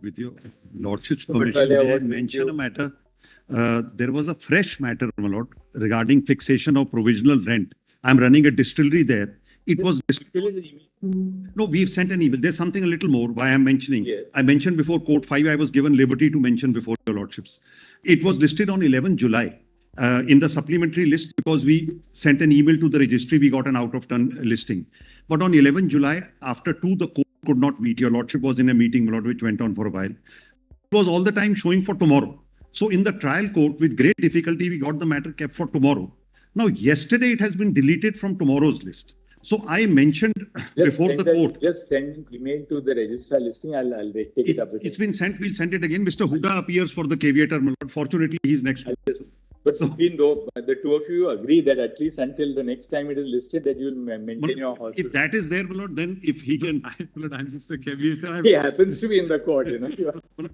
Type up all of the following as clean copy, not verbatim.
With your Lordship's permission, may I mention a matter? There was a fresh matter, my lord, regarding fixation of provisional rent. I'm running a distillery there. It was no, we've sent an email. There's something a little more why I'm mentioning. Yes. I mentioned before Court 5, I was given liberty to mention before your Lordships. It was listed on 11 July in the supplementary list because we sent an email to the registry. We got an out-of-turn listing. But on 11 July, after 2, the court could not meet. Your Lordship was in a meeting, my lord, which went on for a while. It was all the time showing for tomorrow. So in the trial court, with great difficulty, we got the matter kept for tomorrow. Now, yesterday, it has been deleted from tomorrow's list. So I mentioned before the court. Just send email to the registrar listing. I'll take it up. It's been sent. We'll send it again. Mr. Huda appears for the caveator. My lord. Fortunately, he's next. But the two of you agree that at least until the next time it is listed, that you will maintain your house. If that is there, my lord, then if he can. I'm just a caveator. He happens to be in the court, you know.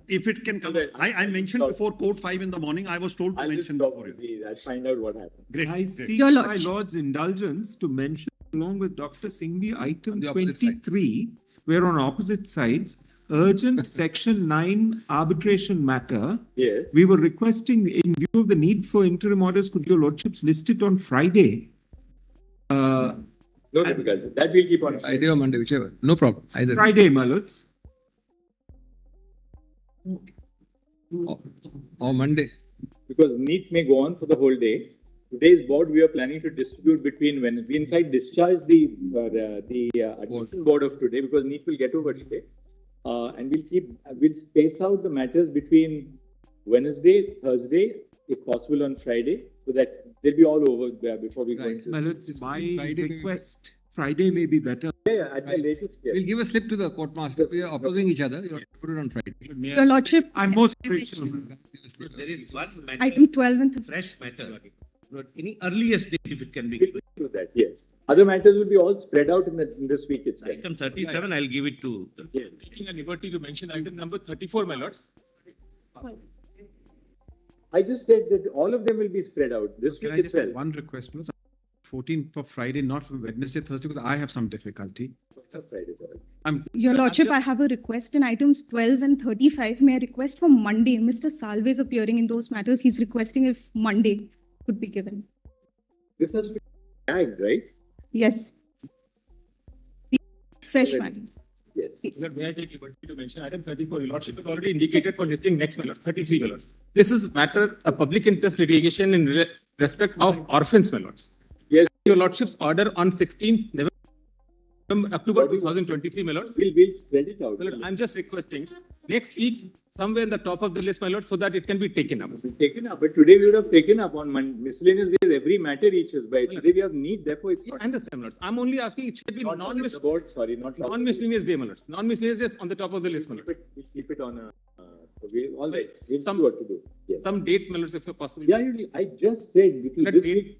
If it can come. I mentioned before court 5 in the morning. I was told to mention before you. I'll find out what happened. Great. I seek Your my Lordship. Lord's indulgence to mention along with Dr. Singhvi item 23, where on opposite sides, urgent section 9 arbitration matter. Yes. We were requesting, in view of the need for interim orders, could your Lordships list it on Friday? No difficulty. That we'll keep on. Friday or Monday, whichever. No problem. Either. Friday, my lords. Or Monday. Because NEET may go on for the whole day. today's board, we are planning to distribute between when we in fact discharge the admission board of today because NEET will get over today. And we'll space out the matters between Wednesday, Thursday, if possible on Friday, so that they'll be all over there before we go Right. into. Well, it's my Friday may- request, Friday may be better. Yeah, at the latest, yes. We'll give a slip to the court master. We are opposing each other. You have to put it on Friday. Your Lordship, I'm most grateful. There is one matter, item 12 and fresh matter, but any earliest date if it can be We'll given. do that, yes. Other matters will be all spread out in this week itself. Item 37, I'll give it to. Yes. Taking a liberty to mention item number 34, my lords. I just said that all of them will be spread out this Can week I just have itself. one request, please? 14 for Friday, not for Wednesday, Thursday, because I have some difficulty. It's a Friday, sorry. Your Lordship, I have a request in items 12 and 35. May I request for Monday? Mr. Salve is appearing in those matters. He's requesting if Monday could be given. This has to be tagged, right? Yes. The fresh Already. matters. Yes. Sir, may I take liberty to mention item 34, your lordship is already indicated for listing next, my lord, 33, my lords. This is matter, a public interest litigation in respect of orphans, my lords. Yes. Your lordship's order on 16th October 2023, my lords. We'll spread it out. My lord, I'm just requesting next week, somewhere in the top of the list, my lord, so that it can be taken up. Taken up, but today we would have taken up on miscellaneous days, every matter reaches by. Today we have need, therefore it's I not. understand, my lords. I'm only asking, it should be Not on the board, sorry, not. non-miscellaneous day, my lords. Non-miscellaneous days on the top of the list, my lords. We'll keep it on all right, we'll Some- see what to do. Yes. Some date, my lords, if possible. Yeah, I just said, because Let this me- week,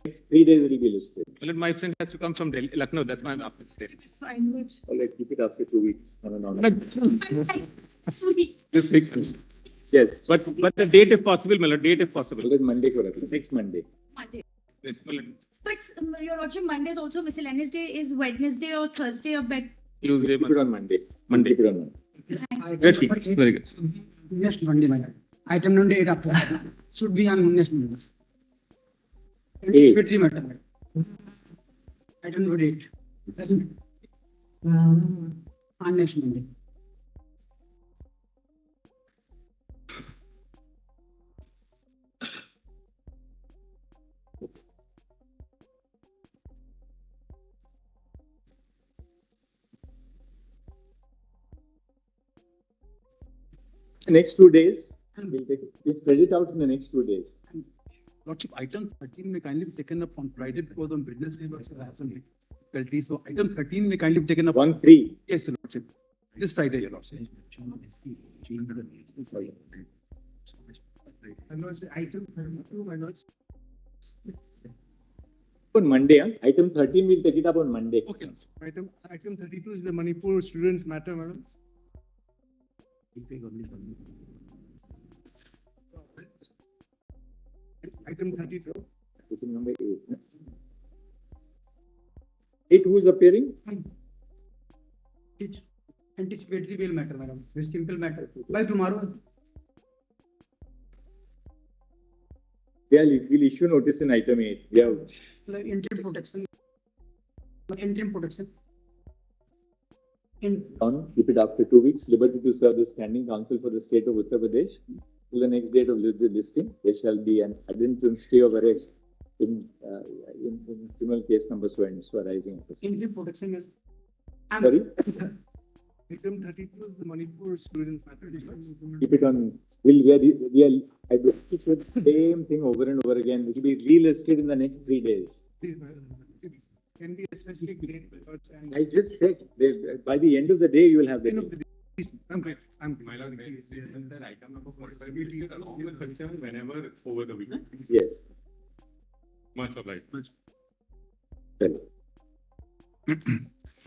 next 3 days it will be listed. Well, my friend has to come from Delhi, Lucknow, that's why I'm asking. All right, keep it after 2 weeks. No. This week. Yes, But the date if possible, my lord, date if possible. because Monday, correct, next Monday. Monday. Well, But your lordship, Monday is also miscellaneous day. Is Wednesday or Thursday a bit? Tuesday, Keep it on Monday. Monday. Keep it on Monday. Great feedback. Very good. Next Monday, madam. Item number 8 after should be on next Monday. Eight. Secretary matter, madam. Item number 8. On next Monday. The next 2 days, we'll spread it out in the next 2 days. Lordship, item 13 may kindly be taken up on Friday because on Wednesday, Lordship, I have some difficulty. So item 13 may kindly be taken up. 1-3. Yes, Lordship. This Friday, Your Lordship. Item 32, my lords. On Monday, huh? Item 13, we'll take it up on Monday. Okay. Item 32 is the Manipur students matter, madam. Item 32. Item number 8. 8, who is appearing? Anticipatory bail matter, madam. Very simple matter. By tomorrow, We'll issue notice in item 8. Yeah. like interim protection. Interim protection. In Keep it after 2 weeks. Liberty to serve the standing counsel for the state of Uttar Pradesh. Till the next date of the listing, there shall be an addendum stay of arrest in criminal case number so and so arising. interim protection is. Sorry, Item 32 is the Manipur students matter. keep it on. I will it's the same thing over and over again. It will be relisted in the next 3 days. Please, madam. It can be a specific date. And I just said, by the end of the day, you will have the end of date. the day. Please, I'm great. I'm My lord, may I say that item number 45 will be listed along with 37 whenever over the week. Yes. Much obliged.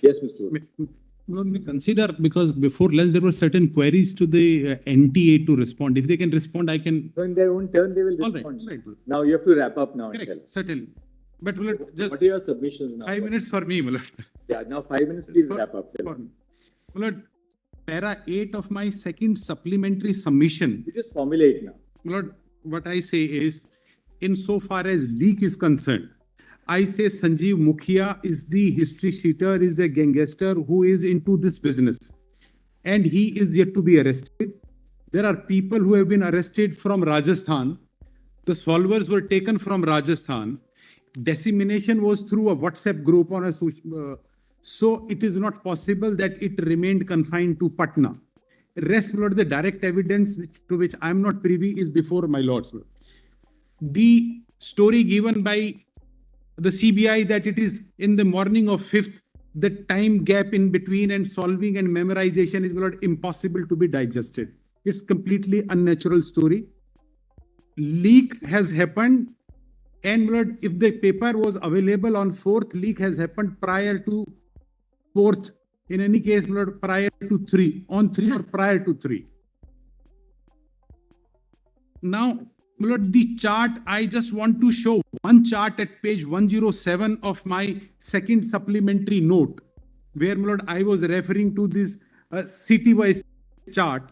Yes, Mr. Wood. Well, we consider because before lunch there were certain queries to the NTA to respond. If they can respond, I can. So in their own turn, they will All right, respond. right. Now you have to wrap up now and tell. Correct, certainly. But will it just What are your submissions now? 5 minutes for me, Mulad. Yeah, now 5 minutes, please wrap up. Tell. For me. Mulad, para 8 of my second supplementary submission. You just formulate now. Mulad, what I say is, insofar as leak is concerned, I say Sanjeev Mukhia is the history cheater, is the gangster who is into this business. And he is yet to be arrested. There are people who have been arrested from Rajasthan The solvers were taken from Rajasthan. Dissemination was through a WhatsApp group on a so it is not possible that it remained confined to Patna. Rest, my lord, the direct evidence to which I am not privy is before my lords. The story given by the CBI that it is in the morning of 5th, the time gap in between and solving and memorization is, my lord, impossible to be digested. It's completely unnatural story. Leak has happened, and my lord, if the paper was available on 4th, leak has happened prior to 4th. In any case, my lord, prior to 3, on 3 or prior to 3. Now, my lord, the chart, I just want to show one chart at page 107 of my second supplementary note, where, my lord, I was referring to this city-wise chart.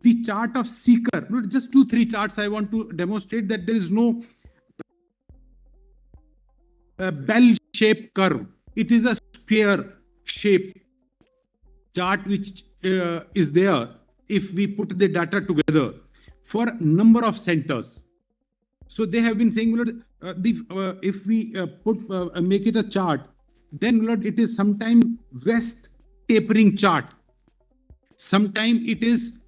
The chart of seeker, just 2-3 charts I want to demonstrate that there is no bell-shaped curve. It is a sphere-shaped chart which is there if we put the data together for number of centers. So they have been saying, if we make it a chart, then it is sometime west tapering chart. Sometime it is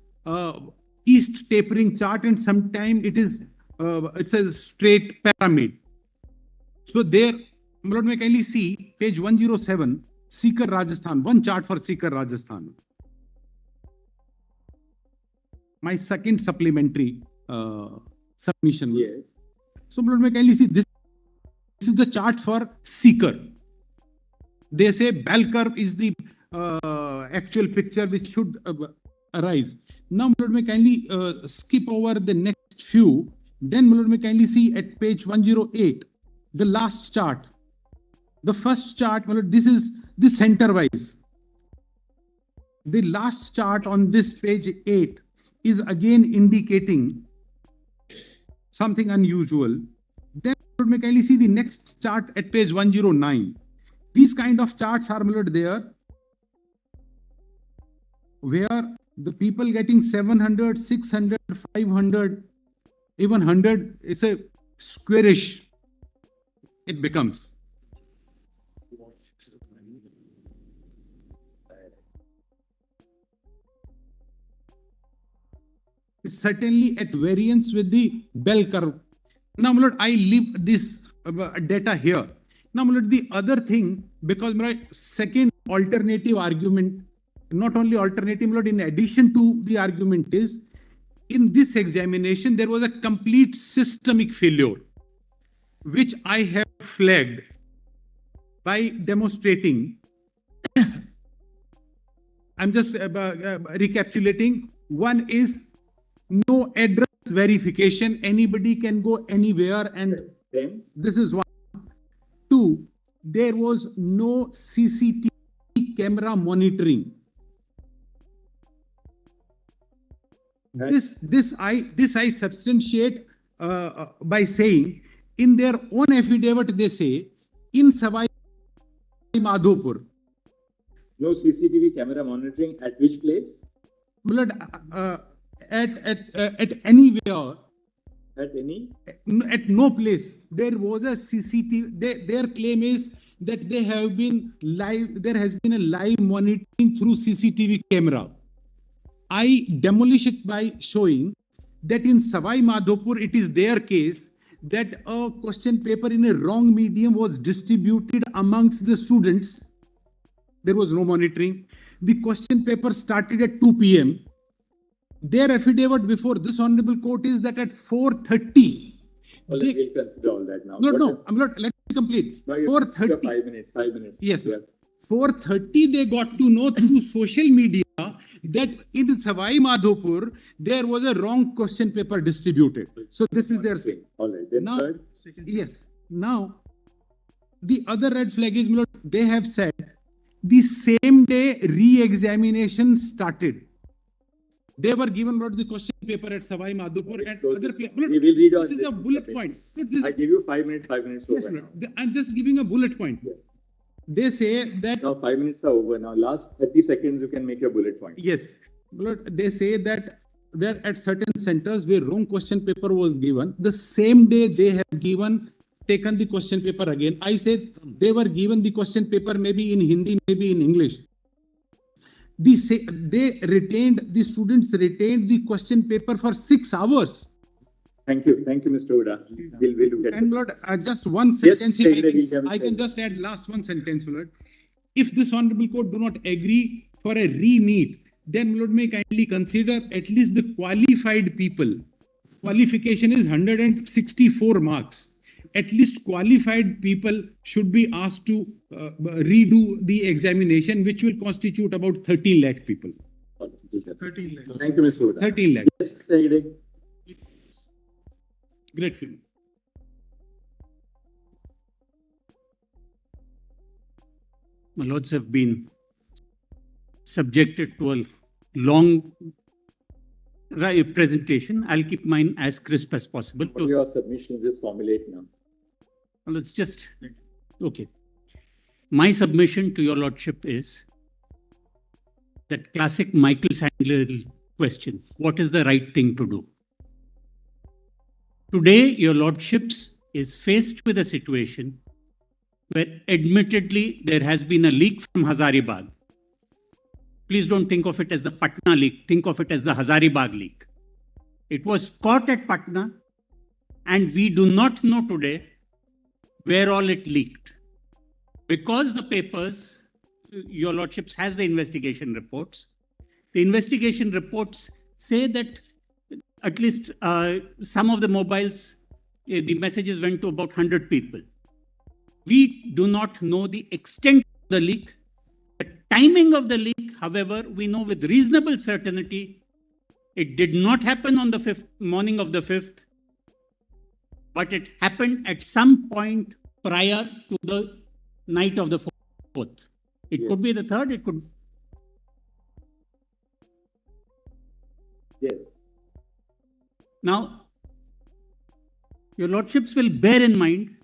east tapering chart, and sometime it is it's a straight pyramid. So there, may kindly see page 107, Seeker Rajasthan, one chart for Seeker Rajasthan. My second supplementary submission. Yes. So may kindly see this. This is the chart for Seeker. They say bell curve is the actual picture which should arise. Now, may kindly skip over the next few. Then, may kindly see at page 108, the last chart. The first chart, this is the center-wise. The last chart on this page 8 is again indicating something unusual. Then, may kindly see the next chart at page 109. These kind of charts are there, where the people getting 700, 600, 500, even 100, it's a squarish, it becomes. It's certainly at variance with the bell curve. Now, my lord, I leave this data here. Now, my lord, the other thing, because my second alternative argument, not only alternative, my lord, in addition to the argument is, in this examination, there was a complete systemic failure, which I have flagged by demonstrating. I'm just recapitulating. One is no address verification. Anybody can go anywhere, and this is one. 2, there was no CCTV camera monitoring. This I substantiate by saying, in their own affidavit, they say in Savai Madhopur. No CCTV camera monitoring at which place? At anywhere. At any? At no place. There was a CCTV. Their claim is that they have been live. There has been a live monitoring through CCTV camera. I demolish it by showing that in Savai Madhopur, it is their case that a question paper in a wrong medium was distributed amongst the students. There was no monitoring. The question paper started at 2 p.m. Their affidavit before this honorable court is that at 4:30. Well, we'll consider all that now. No, I'm not. Let me complete. No, 4:30. 5 minutes. Yes. 4:30, they got to know through social media that in Savai Madhopur, there was a wrong question paper distributed. So this is their thing. All right. Then now, third. yes. Now, the other red flag is, they have said the same day re-examination started. They were given the question paper at Savai Madhopur and other places. We will read This is a bullet point. I give you 5 minutes. 5 minutes. Yes, over now. I'm just giving a bullet point. Yeah. They say that. Now 5 minutes are over. Now last 30 seconds you can make your bullet point. Yes. They say that there at certain centers where wrong question paper was given. The same day they have taken the question paper again. I said they were given the question paper maybe in Hindi, maybe in English. The students retained the question paper for 6 hours. Thank you, Mr. Uda. We'll look at And it. Lord, just one sentence, Yes, I can just add last one sentence, Lord. If this honorable court do not agree for a re-NEET, then Lord may kindly consider at least the qualified people. Qualification is 164 marks. At least qualified people should be asked to redo the examination, which will constitute about 13 lakh people. 13 lakh. Thank you, Mr. Uda. 13 lakh. Yes, Mr. Hegde. Grateful. My lords have been subjected to a long presentation. I'll keep mine as crisp as possible. What your submissions just formulate now. Well, it's just, okay. My submission to your lordship is that classic Michael Sandler question, what is the right thing to do? Today, your lordships is faced with a situation where admittedly there has been a leak from Hazaribagh. Please don't think of it as the Patna leak, think of it as the Hazaribagh leak. It was caught at Patna and we do not know today where all it leaked. Because the papers, your lordships has the investigation reports. The investigation reports say that at least some of the mobiles, the messages went to about 100 people. We do not know the extent of the leak. The timing of the leak, however, we know with reasonable certainty, it did not happen on the morning of the 5th, but it happened at some point prior to the night of the 4th. It could be the 3rd, it could. Yes. Now, your lordships will bear in mind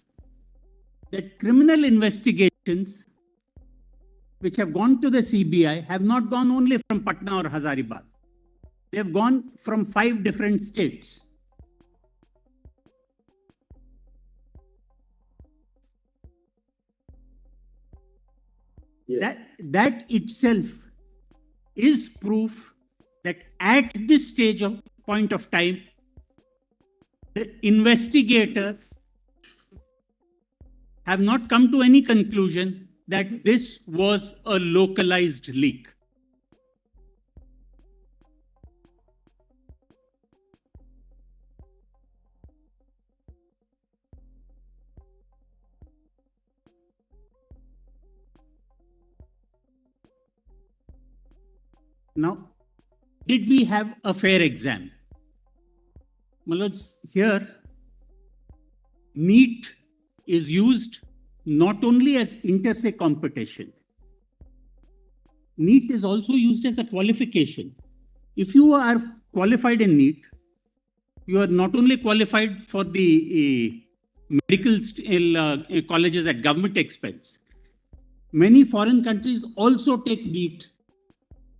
that criminal investigations which have gone to the CBI have not gone only from Patna or Hazaribagh. They have gone from 5 different states. Yes. That itself is proof that at this stage of point of time, the investigator have not come to any conclusion that this was a localized leak. Now, did we have a fair exam? My lords, here, NEET is used not only as inter-se competition. NEET is also used as a qualification. If you are qualified in NEET, you are not only qualified for the medical colleges at government expense. Many foreign countries also take NEET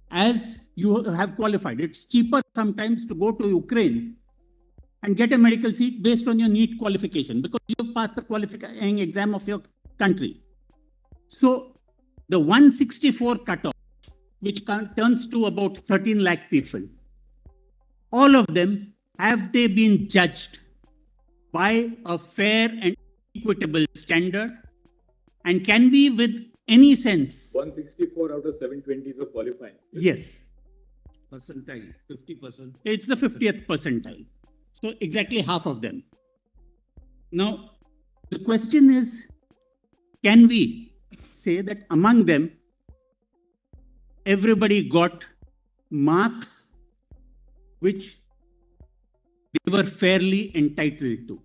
as you have qualified. It's cheaper sometimes to go to Ukraine and get a medical seat based on your NEET qualification because you have passed the qualifying exam of your country. So the 164 cutoff, which turns to about 13 lakh people, all of them, have they been judged by a fair and equitable standard? And can we, with any sense? 164 out of 720 is a qualifying. Yes. Percentile, 50%. It's the 50th percentile. So exactly half of them. Now, the question is, can we say that among them, everybody got marks which they were fairly entitled to?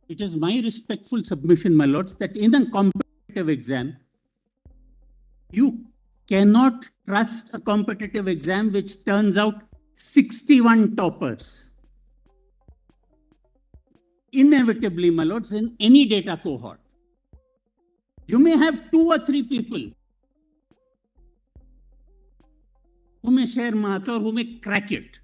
It is my respectful submission, my lords, that in a competitive exam, you cannot trust a competitive exam which turns out 61 toppers. inevitably, my lords, in any data cohort, you may have 2 or 3 people who may share maths or who may crack it.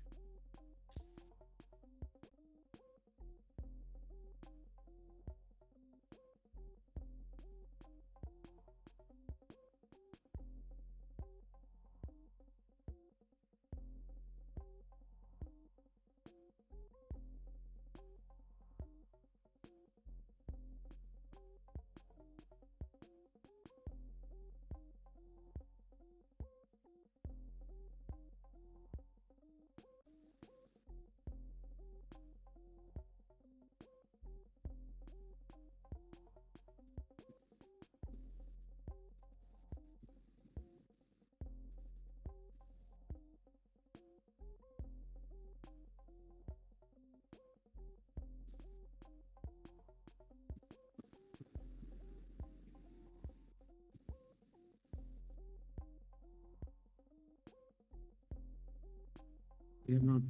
They are not.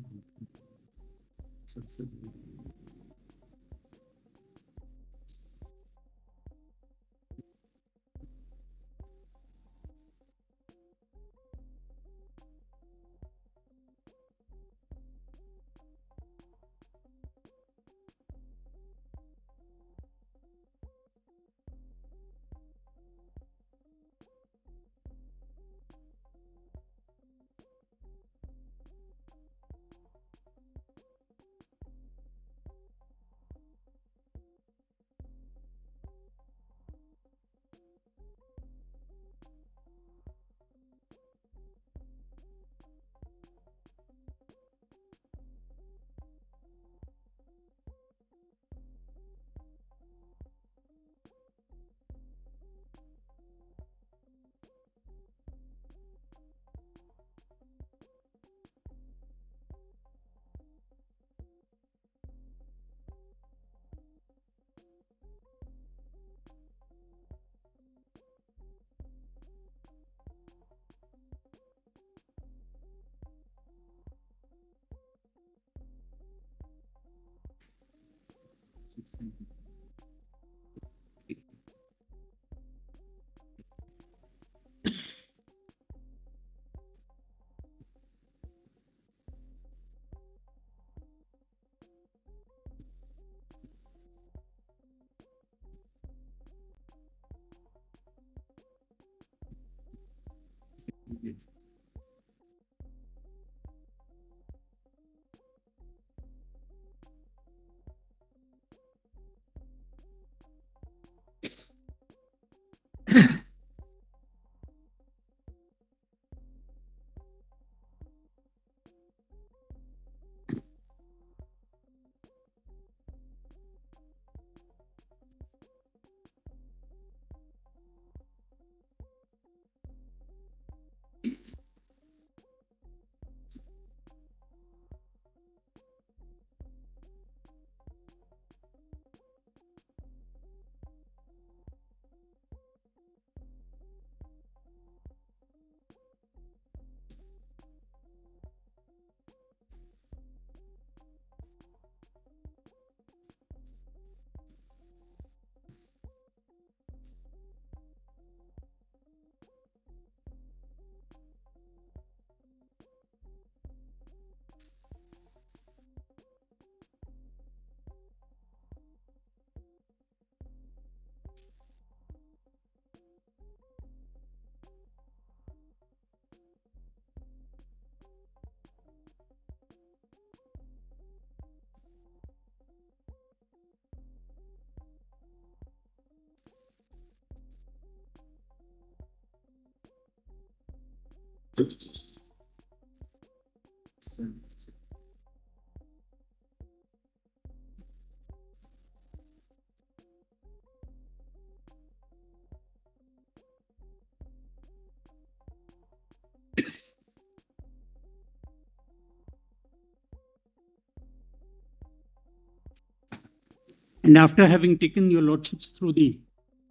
And after having taken your lordships through the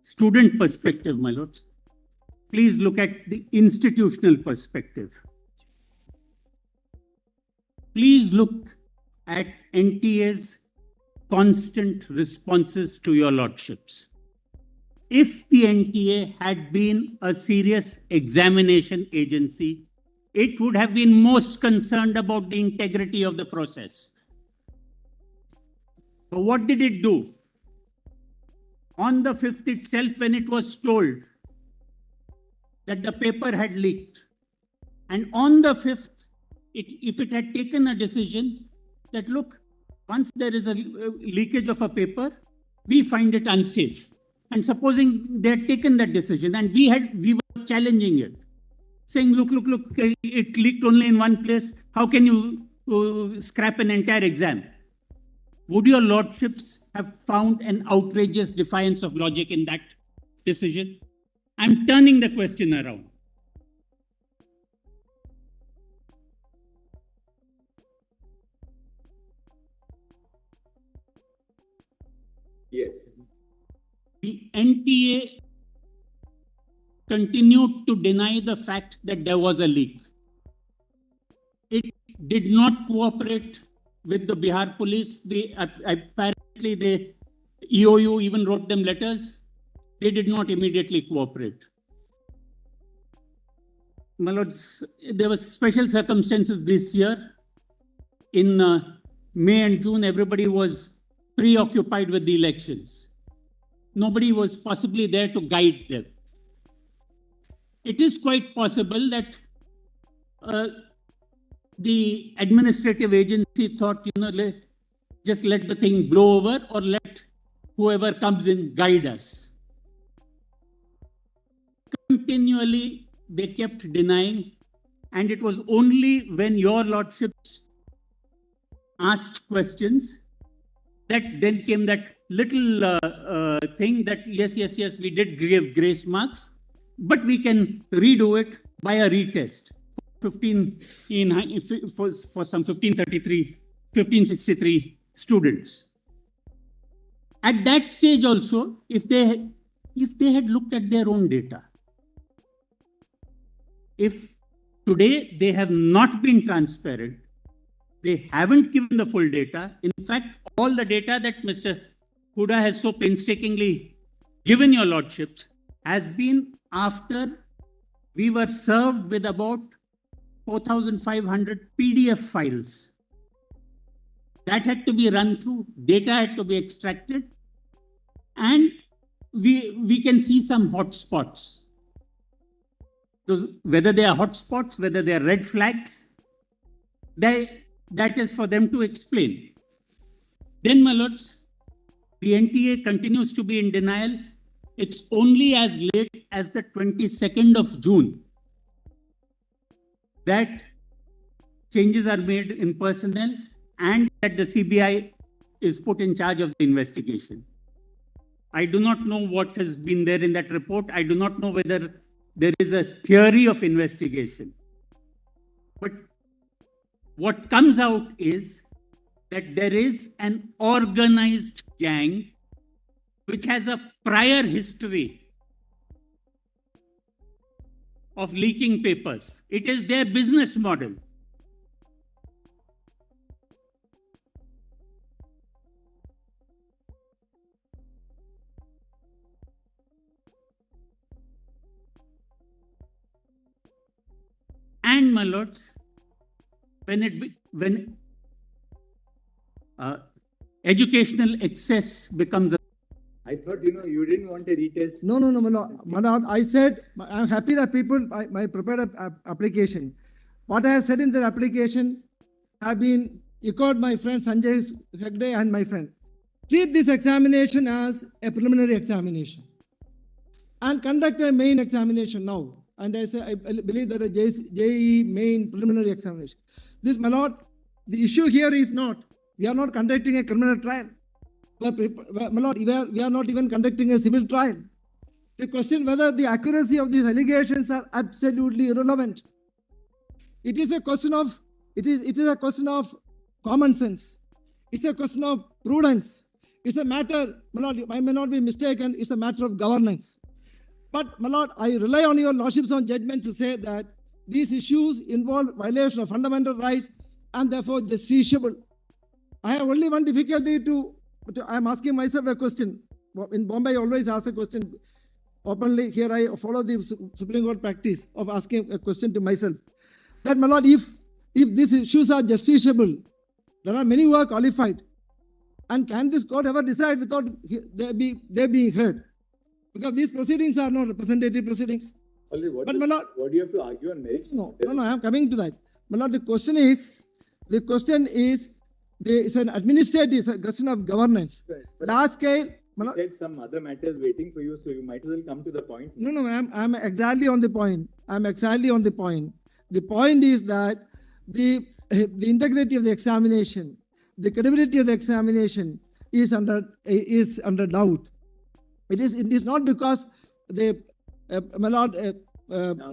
student perspective, my lords, please look at the institutional perspective. Please look at NTA's constant responses to your lordships. If the NTA had been a serious examination agency, it would have been most concerned about the integrity of the process. But what did it do? On the 5th itself, when it was told that the paper had leaked, and on the 5th, if it had taken a decision that, look, once there is a leakage of a paper, we find it unsafe. And supposing they had taken that decision and we were challenging it, saying, look, it leaked only in one place. How can you scrap an entire exam? Would your lordships have found an outrageous defiance of logic in that decision? I'm turning the question around. Yes. The NTA continued to deny the fact that there was a leak. It did not cooperate with the Bihar police. Apparently, the EOU even wrote them letters. They did not immediately cooperate. My lords, there were special circumstances this year. In May and June, everybody was preoccupied with the elections. Nobody was possibly there to guide them. It is quite possible that the administrative agency thought, just let the thing blow over or let whoever comes in guide us. Continually, they kept denying, and it was only when your lordships asked questions that then came that little thing that yes, we did give grace marks, but we can redo it by a retest for some 1563 students. At that stage also, if they had looked at their own data, if today they have not been transparent, they haven't given the full data. In fact, all the data that Mr. Huda has so painstakingly given your lordships has been after we were served with about 4,500 PDF files. That had to be run through, data had to be extracted, and we can see some hotspots. Whether they are hotspots, whether they are red flags, that is for them to explain. Then, my lords, the NTA continues to be in denial. It's only as late as the 22nd of June that changes are made in personnel and that the CBI is put in charge of the investigation. I do not know what has been there in that report. I do not know whether there is a theory of investigation. But what comes out is that there is an organized gang which has a prior history of leaking papers. It is their business model. And, my lords, when educational excess becomes a... I thought, you didn't want a retest. No, Manoj. I said, I'm happy that people, I prepared an application. What I have said in the application have been echoed my friend Sanjay Hegde and my friend. Treat this examination as a preliminary examination and conduct a main examination now. And I say, I believe that a JEE main preliminary examination. This, my lord, the issue here is not, we are not conducting a criminal trial. But, my lord, we are not even conducting a civil trial. The question whether the accuracy of these allegations are absolutely irrelevant. It is a question of, it is a question of common sense. It's a question of prudence. It's a matter, my lord, I may not be mistaken, it's a matter of governance. But, my lord, I rely on your lordship's own judgment to say that these issues involve violation of fundamental rights and therefore justiciable. I have only one difficulty to But I'm asking myself a question. In Bombay, I always ask a question openly. Here I follow the Supreme Court practice of asking a question to myself. That, my lord, if these issues are justiciable, there are many who are qualified. And can this court ever decide without they being heard? Because these proceedings are not representative proceedings. What But, my lord, do you have to argue on merits? no, I'm coming to that. My lord, the question is, it's an administrative, it's a question of governance. But Large scale, my you lord, said some other matters waiting for you, so you might as well come to the point. no, I'm exactly on the point. The point is that the integrity of the examination, the credibility of the examination is under doubt. It is not because the my lord,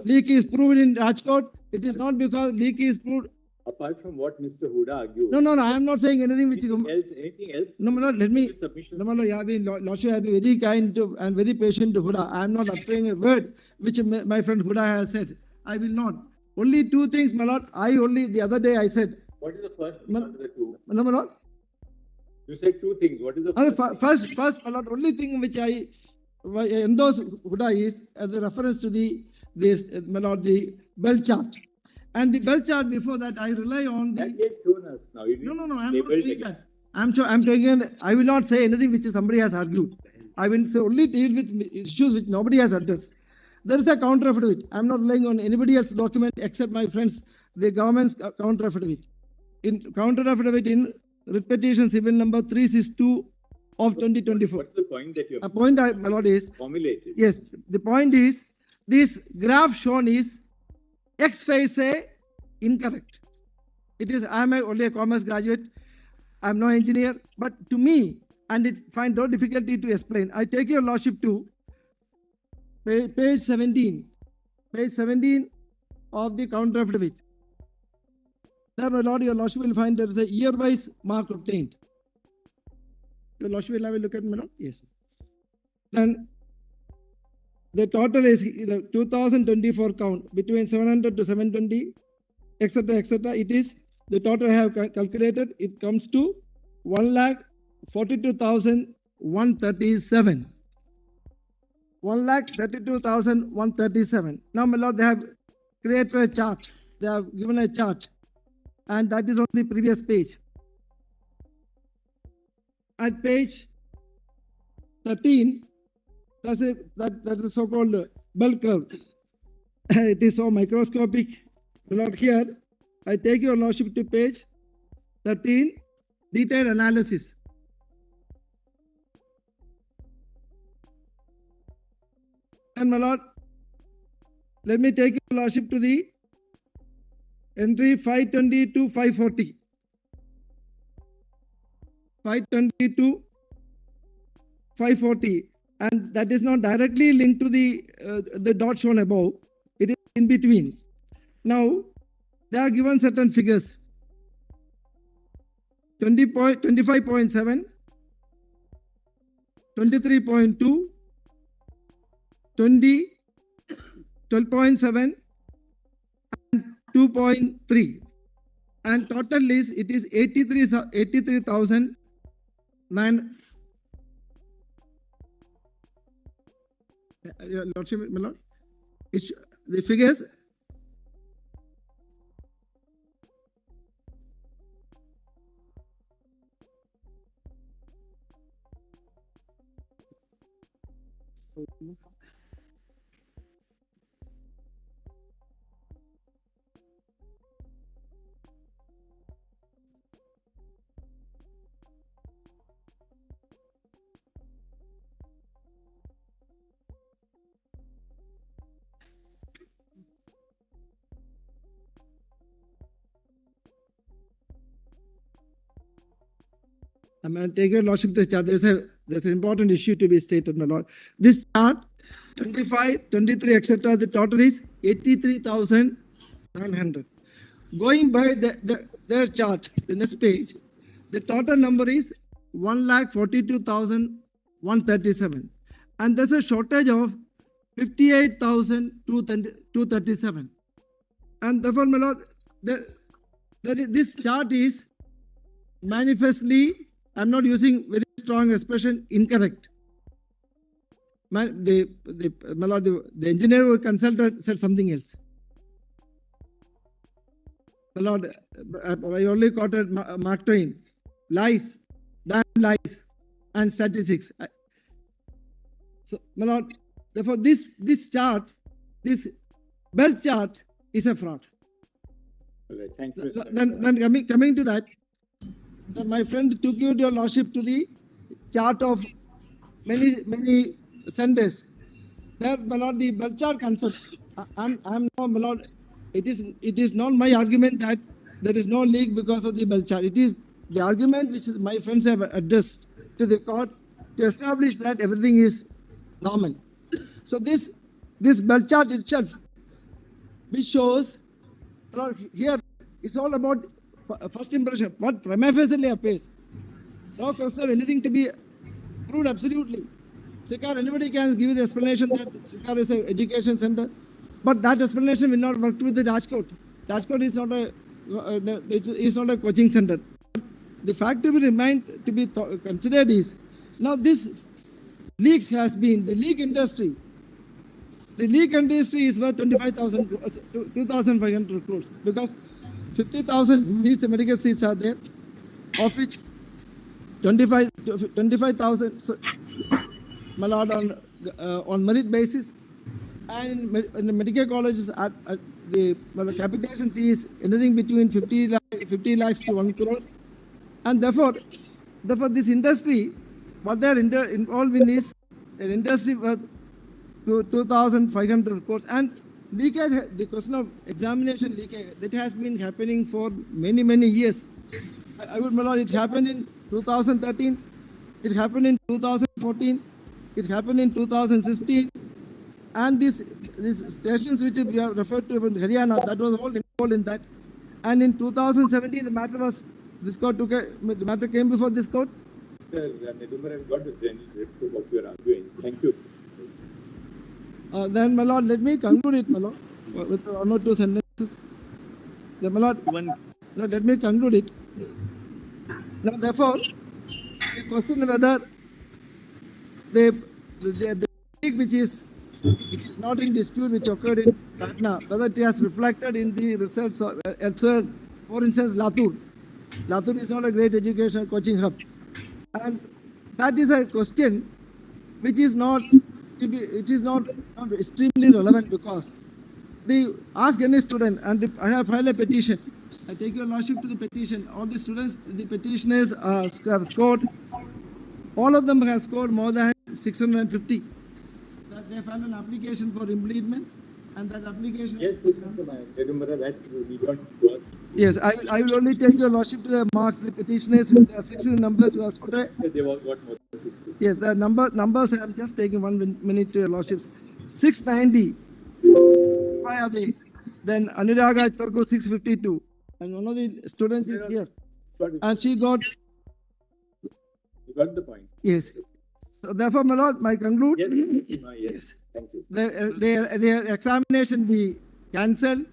leak is proven in Rajkot. It is not because leak is proved. Apart from what Mr. Huda argued. No, I am not saying anything which Anything else? No, my lord, let me. Submission. No, my lord, you have been, Lordship, I have been very kind to and very patient to Huda. I am not uttering a word which my friend Huda has said. I will not. Only two things, my lord. The other day I said. What is the first of the two? No, my lord. You said two things. What is the First, my lord, only thing which I endorse Huda is as a reference to the bell chart. And the bell chart before that, I rely on the. That you have shown us now. No, I'm not doing that. I'm taking. I will not say anything which somebody has argued. I will say only deal with issues which nobody has addressed. There is a counter affidavit. I'm not relying on anybody else's document except my friends, the government's counter affidavit. In counter affidavit in repetition civil number 362 of 2024. What's the point that you have? A point, my lord, is formulated? Yes, the point is this graph shown is ex face incorrect. It is. I am only a commerce graduate. I am no engineer, but to me, and it find no difficulty to explain. I take your lordship to page 17. Page 17 of the counter affidavit. There, my lord, your lordship will find there is a year-wise mark obtained. Your lordship will have a look at, my lord? Yes. Then the total is the 2024 count between 700 to 720, etc., etc. It is the total I have calculated. It comes to 1,42,137. 1,32,137. Now, my lord, they have created a chart. They have given a chart, and that is on the previous page. At page 13, that's a so-called bell curve. It is so microscopic. My lord, here I take your lordship to page 13, detailed analysis. And my lord, let me take your lordship to the entry 520 to 540. 520 to 540, and that is not directly linked to the dot shown above. It is in between. Now, they are given certain figures. 25.7, 23.2, 20, 12.7, and 2.3. And total is, it is 83,009. Your lordship, my lord, the figures. I'm going to take your lordship this chart. There's an important issue to be stated, my lord. This chart, 25, 23, etc. The total is 83,900. Going by their chart, the next page, the total number is 1,42,137. And there's a shortage of 58,237. And therefore, my lord, this chart is manifestly, I'm not using very strong expression, incorrect. My lord, the engineer who consulted said something else. My lord, I only quoted Mark Twain. Lies, damn lies, and statistics. So, my lord, therefore, this chart, this bell chart is a fraud. All right, thank you. Then coming to that, my friend took you, your lordship, to the chart of many centers. There, my lord, the bell chart concept. I'm no, my lord. It is not my argument that there is no leak because of the bell chart. It is the argument which my friends have addressed to the court to establish that everything is normal. So this bell chart itself, which shows, here it's all about first impression, what prima facie appears. No question of anything to be proved absolutely. Sikar, anybody can give you the explanation that Sikar is an education center, but that explanation will not work with the Rajkot. Rajkot is not a coaching center. The fact to be considered is, now this leaks has been, the leak industry is worth 2,500 crores because 50,000 seats, medical seats are there, of which 25,000 my lord, on merit basis, and in the medical colleges the capitation fee is anything between 50 lakhs to 1 crore, and therefore this industry, what they are involved in is an industry worth 2,500 crores, and leakage, the question of examination leakage, that has been happening for many years. I would, my lord, it happened in 2013, it happened in 2014, it happened in 2016, and these stations which we have referred to in Haryana, that was all involved in that. And in 2017, the matter came before this court. Nedumar, I've got the general drift of what you are arguing. Thank you. Then, my lord, let me conclude it, my lord, with one or two sentences. Then, my lord, let me conclude it. Now, therefore, the question whether the leak which is not in dispute, which occurred in Patna, whether it has reflected in the results elsewhere. For instance, Latur. Latur is not a great educational coaching hub, and that is a question which is not extremely relevant because ask any student, and I have filed a petition. I take your lordship to the petition. All the students, the petitioners have scored. All of them have scored more than 650. That they filed an application for implement, and that application. Yes, Nedumar, that we got to us. Yes, I will only take your lordship to the marks. The petitioners with the 60 numbers who are scored. They've all got more than 60. Yes, the numbers. I'm just taking 1 minute to your lordships. 690. Why are they? Then Anuraga Turko 652, and one of the students is here, and she got. You got the point. Yes. So therefore, my lord, I conclude. Yes. Thank you. Their examination be cancelled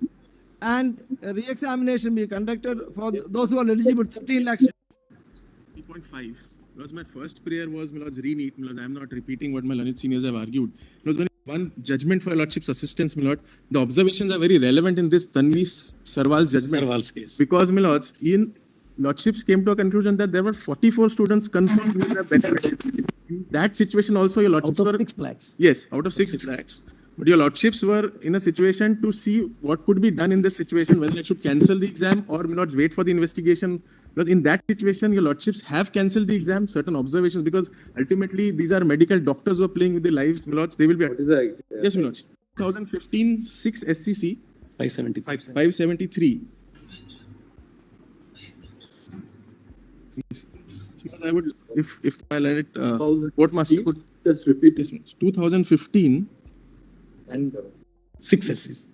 and a re-examination be conducted for those who are eligible. 13 lakhs. 3.5. Because my first prayer was, my lords, re-neat. My lord, I am not repeating what my learned seniors have argued. Because when one judgment for your lordship's assistance, my lord, the observations are very relevant in this Tanvi Sarwal's judgment. Sarwal's case. Because, my lords, in lordships came to a conclusion that there were 44 students confirmed who would have benefited. In that situation also, your lordships were... 6 lakhs. Yes, out of 6 lakhs. But your lordships were in a situation to see what could be done in this situation, whether it should cancel the exam or, my lords, wait for the investigation. Because in that situation, your lordships have cancelled the exam, certain observations, because ultimately these are medical doctors who are playing with their lives, my lords. They will be... What is that? Yes, my lords. 2015, 6 SCC. 573. I would, if I let it, what master could just repeat this much. 2015 and 6 SCC.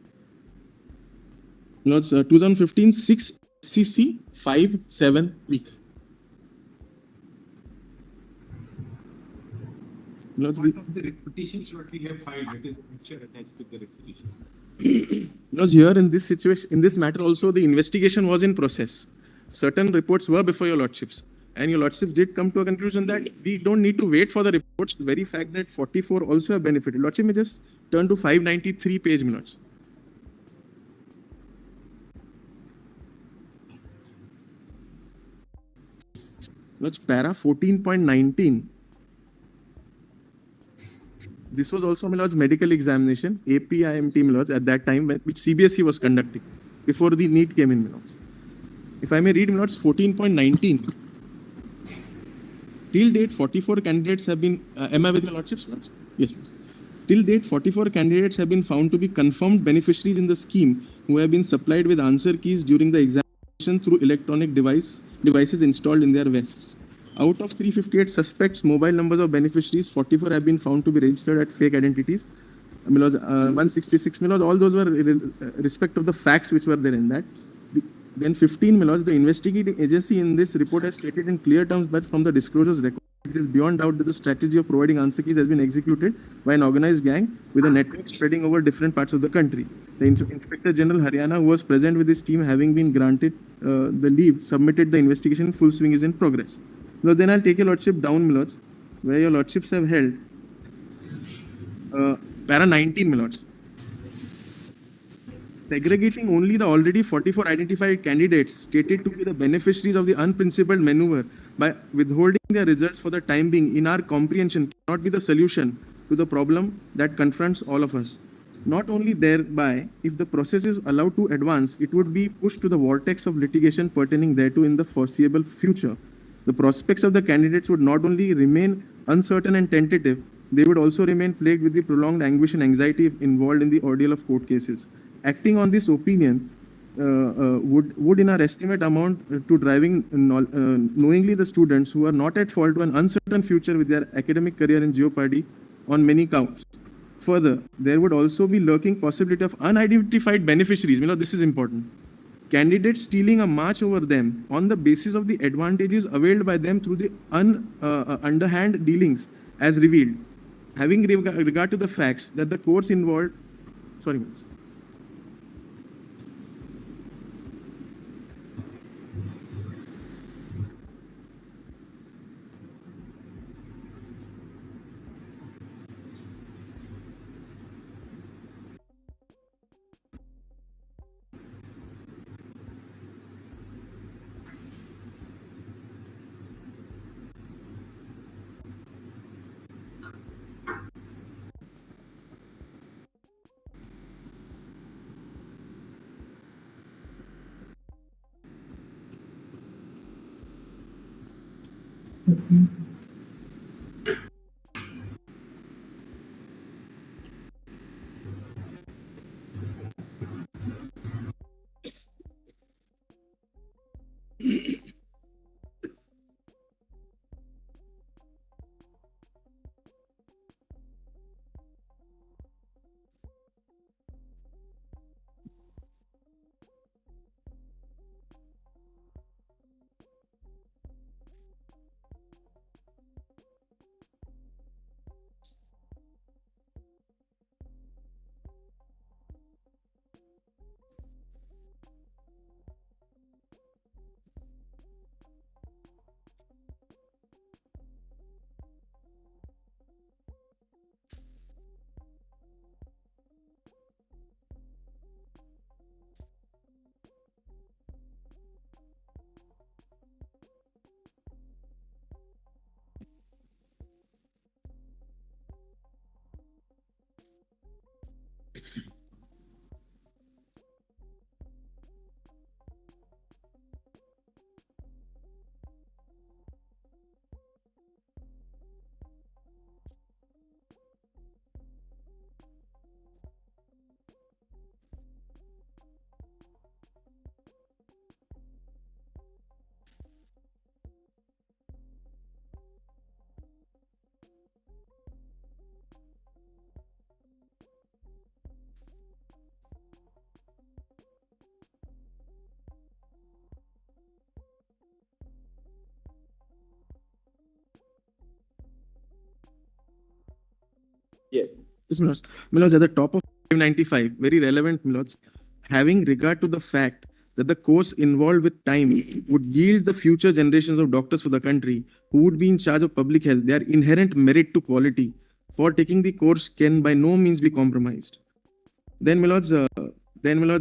Lords, 2015 6 SCC 573. Lords, One of the petitions what we have filed, that is picture attached with the resolution. Lords, here in this situation, in this matter also, the investigation was in process. Certain reports were before your lordships. And your lordships did come to a conclusion that we don't need to wait for the reports. The very fact that 44 also have benefited. Lordship may just turn to 593 page, my lords. Lords, para 14.19. This was also, my lords, medical examination, APIMT, my lords, at that time, which CBSE was conducting before the NEET came in, my lords. If I may read, my lords, 14.19. Till date, 44 candidates have been, am I with your lordships, lords? Yes, please. Till date, 44 candidates have been found to be confirmed beneficiaries in the scheme who have been supplied with answer keys during the examination through electronic devices installed in their vests. Out of 358 suspects, mobile numbers of beneficiaries, 44 have been found to be registered at fake identities. 166 million, all those were respect of the facts which were there in that. Then 15 million, the investigating agency in this report has stated in clear terms that from the disclosures record, it is beyond doubt that the strategy of providing answer keys has been executed by an organized gang with a network spreading over different parts of the country. The Inspector General Haryana, who was present with his team, having been granted the leave, submitted the investigation. Full swing is in progress. Now, then I'll take your lordship down, my lords, where your lordships have held para 19, my lords. Segregating only the already 44 identified candidates stated to be the beneficiaries of the unprincipled maneuver by withholding their results for the time being, in our comprehension, cannot be the solution to the problem that confronts all of us. Not only thereby, if the process is allowed to advance, it would be pushed to the vortex of litigation pertaining thereto in the foreseeable future. The prospects of the candidates would not only remain uncertain and tentative, they would also remain plagued with the prolonged anguish and anxiety involved in the ordeal of court cases. Acting on this opinion would in our estimate amount to driving knowingly the students who are not at fault to an uncertain future with their academic career in jeopardy on many counts. Further, there would also be lurking possibility of unidentified beneficiaries. You know, this is important. Candidates stealing a march over them on the basis of the advantages availed by them through the underhand dealings as revealed, having regard to the facts that the courts involved. Sorry, Yes. Yes, my lords, at the top of 595, very relevant, my lords, having regard to the fact that the course involved with time would yield the future generations of doctors for the country who would be in charge of public health. Their inherent merit to quality for taking the course can by no means be compromised. Then, my lords,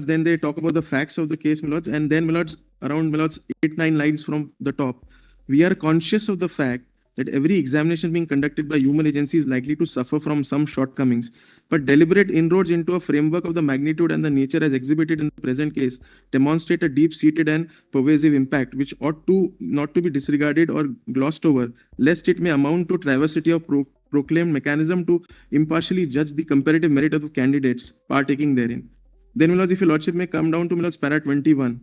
then they talk about the facts of the case, my lords, and then, my lords, around, my lords, 8-9 lines from the top. We are conscious of the fact that every examination being conducted by human agency is likely to suffer from some shortcomings, but deliberate inroads into a framework of the magnitude and the nature as exhibited in the present case demonstrate a deep-seated and pervasive impact, which ought to not to be disregarded or glossed over, lest it may amount to travesty of proclaimed mechanism to impartially judge the comparative merit of the candidates partaking therein. Then, my lords, if your lordship may come down to, my lords, para 21.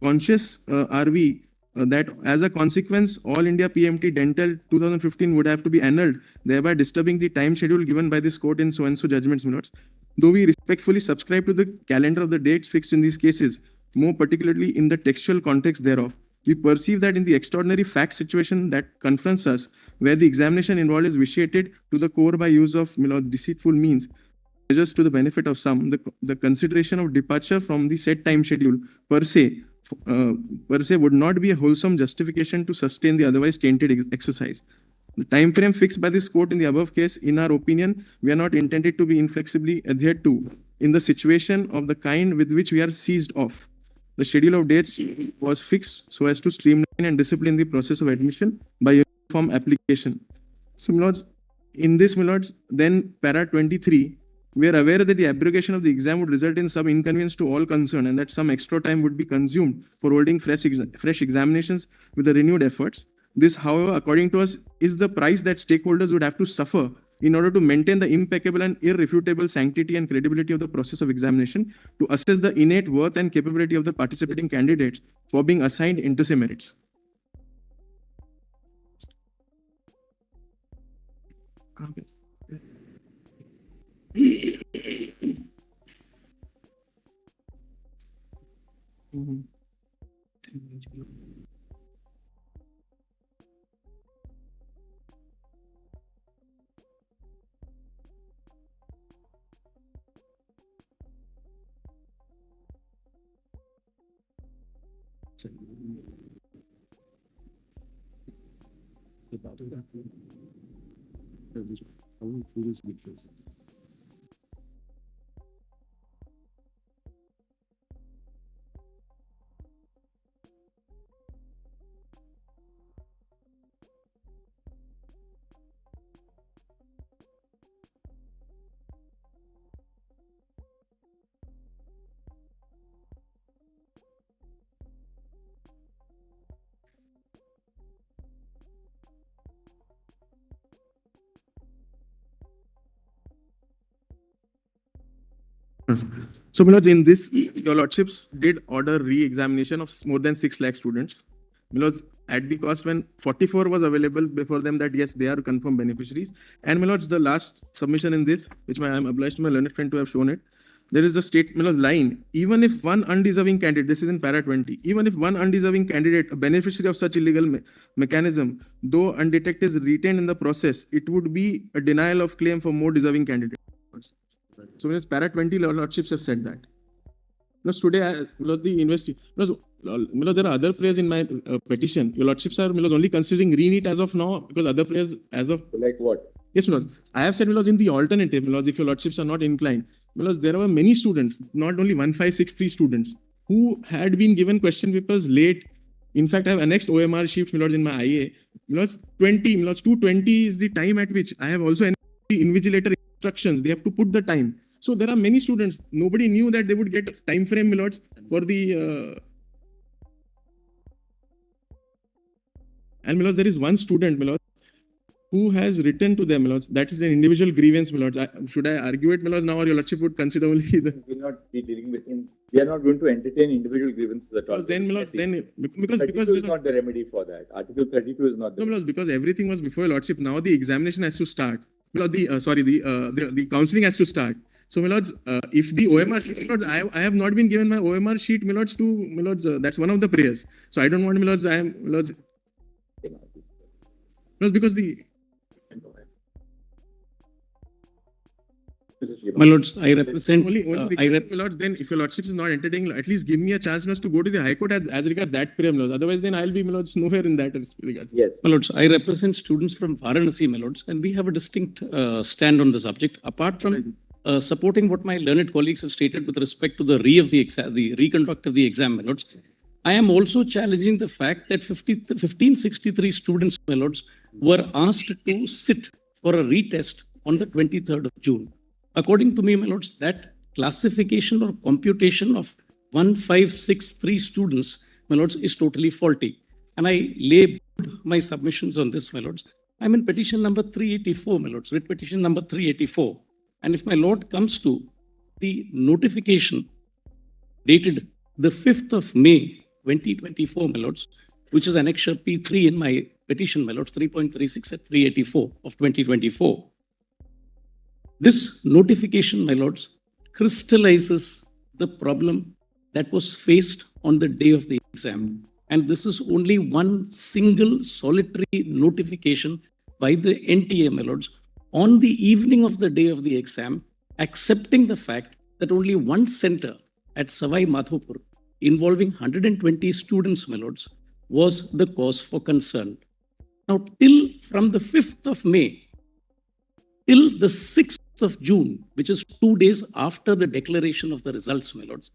Conscious are we that as a consequence, all India PMT Dental 2015 would have to be annulled, thereby disturbing the time schedule given by this court in so-and-so judgments, my lords. Though we respectfully subscribe to the calendar of the dates fixed in these cases, more particularly in the textual context thereof, we perceive that in the extraordinary fact situation that confronts us, where the examination involved is vitiated to the core by use of, my lord, deceitful means, measures to the benefit of some, the consideration of departure from the set time schedule per se would not be a wholesome justification to sustain the otherwise tainted exercise. The time frame fixed by this court in the above case, in our opinion, we are not intended to be inflexibly adhered to in the situation of the kind with which we are seized off. The schedule of dates was fixed so as to streamline and discipline the process of admission by uniform application. So, my lords, in this, my lords, then para 23, we are aware that the abrogation of the exam would result in some inconvenience to all concerned and that some extra time would be consumed for holding fresh examinations with the renewed efforts. This, however, according to us, is the price that stakeholders would have to suffer in order to maintain the impeccable and irrefutable sanctity and credibility of the process of examination, to assess the innate worth and capability of the participating candidates for being assigned inter se merits. So, my lords, in this, your lordships did order re-examination of more than 6 lakh students. My lords, at the cost when 44 was available before them that yes, they are confirmed beneficiaries. And my lords, the last submission in this, which I am obliged to my learned friend to have shown it, there is a statement line, even if one undeserving candidate, this is in para 20, even if one undeserving candidate, a beneficiary of such illegal mechanism, though undetected, is retained in the process, it would be a denial of claim for more deserving candidates. So, when para 20 lordships have said that. Plus, today, the investigation. There are other players in my petition. Your lordships are only considering re-NEET as of now because other players as of. Like what? Yes, my lord. I have said, in the alternative, if your lordships are not inclined, there were many students, not only 1563 students, who had been given question papers late. In fact, I have annexed OMR sheets, in my IA. 220 is the time at which I have also annexed the invigilator instructions. They have to put the time. So there are many students. Nobody knew that they would get time frame, my lords, for the. And my lords, there is one student, my lords, who has written to them, my lords. That is an individual grievance, my lords. Should I argue it, my lords, now, or your lordship would consider only the. We will not be dealing with him. We are not going to entertain individual grievances at all. Then, my lords, because is not the remedy for that. Article 32 is not. No, my lords, because everything was before your lordship. Now the examination has to start. My lord, the counselling has to start. So, my lords, if the OMR sheet, my lords, I have not been given my OMR sheet, my lords, to my lords. That's one of the prayers. So, I don't want, my lords, my lords, because the. My lords, I represent. Only request, my lords, then if your lordship is not entertaining, at least give me a chance, my lords, to go to the High Court as regards that prayer, my lords. Otherwise, then I'll be, my lords, nowhere in that regard. Yes. My lords, I represent students from Varanasi, my lords, and we have a distinct stand on the subject. Apart from supporting what my learned colleagues have stated with respect to the reconduct of the exam, my lords, I am also challenging the fact that 1563 students, my lords, were asked to sit for a retest on the 23rd of June. According to me, my lords, that classification or computation of 1563 students, my lords, is totally faulty. And I lay my submissions on this, my lords. I'm in petition number 384, my lords, writ petition number 384. And if my lord comes to the notification dated the 5th of May, 2024, my lords, which is annexure P3 in my petition, my lords, 3.36 at 384 of 2024. This notification, my lords, crystallizes the problem that was faced on the day of the exam. And this is only one single solitary notification by the NTA, my lords, on the evening of the day of the exam, accepting the fact that only one center at Savai Madhopur, involving 120 students, my lords, was the cause for concern. Now, from the 5th of May till the 6th of June, which is 2 days after the declaration of the results, my lords,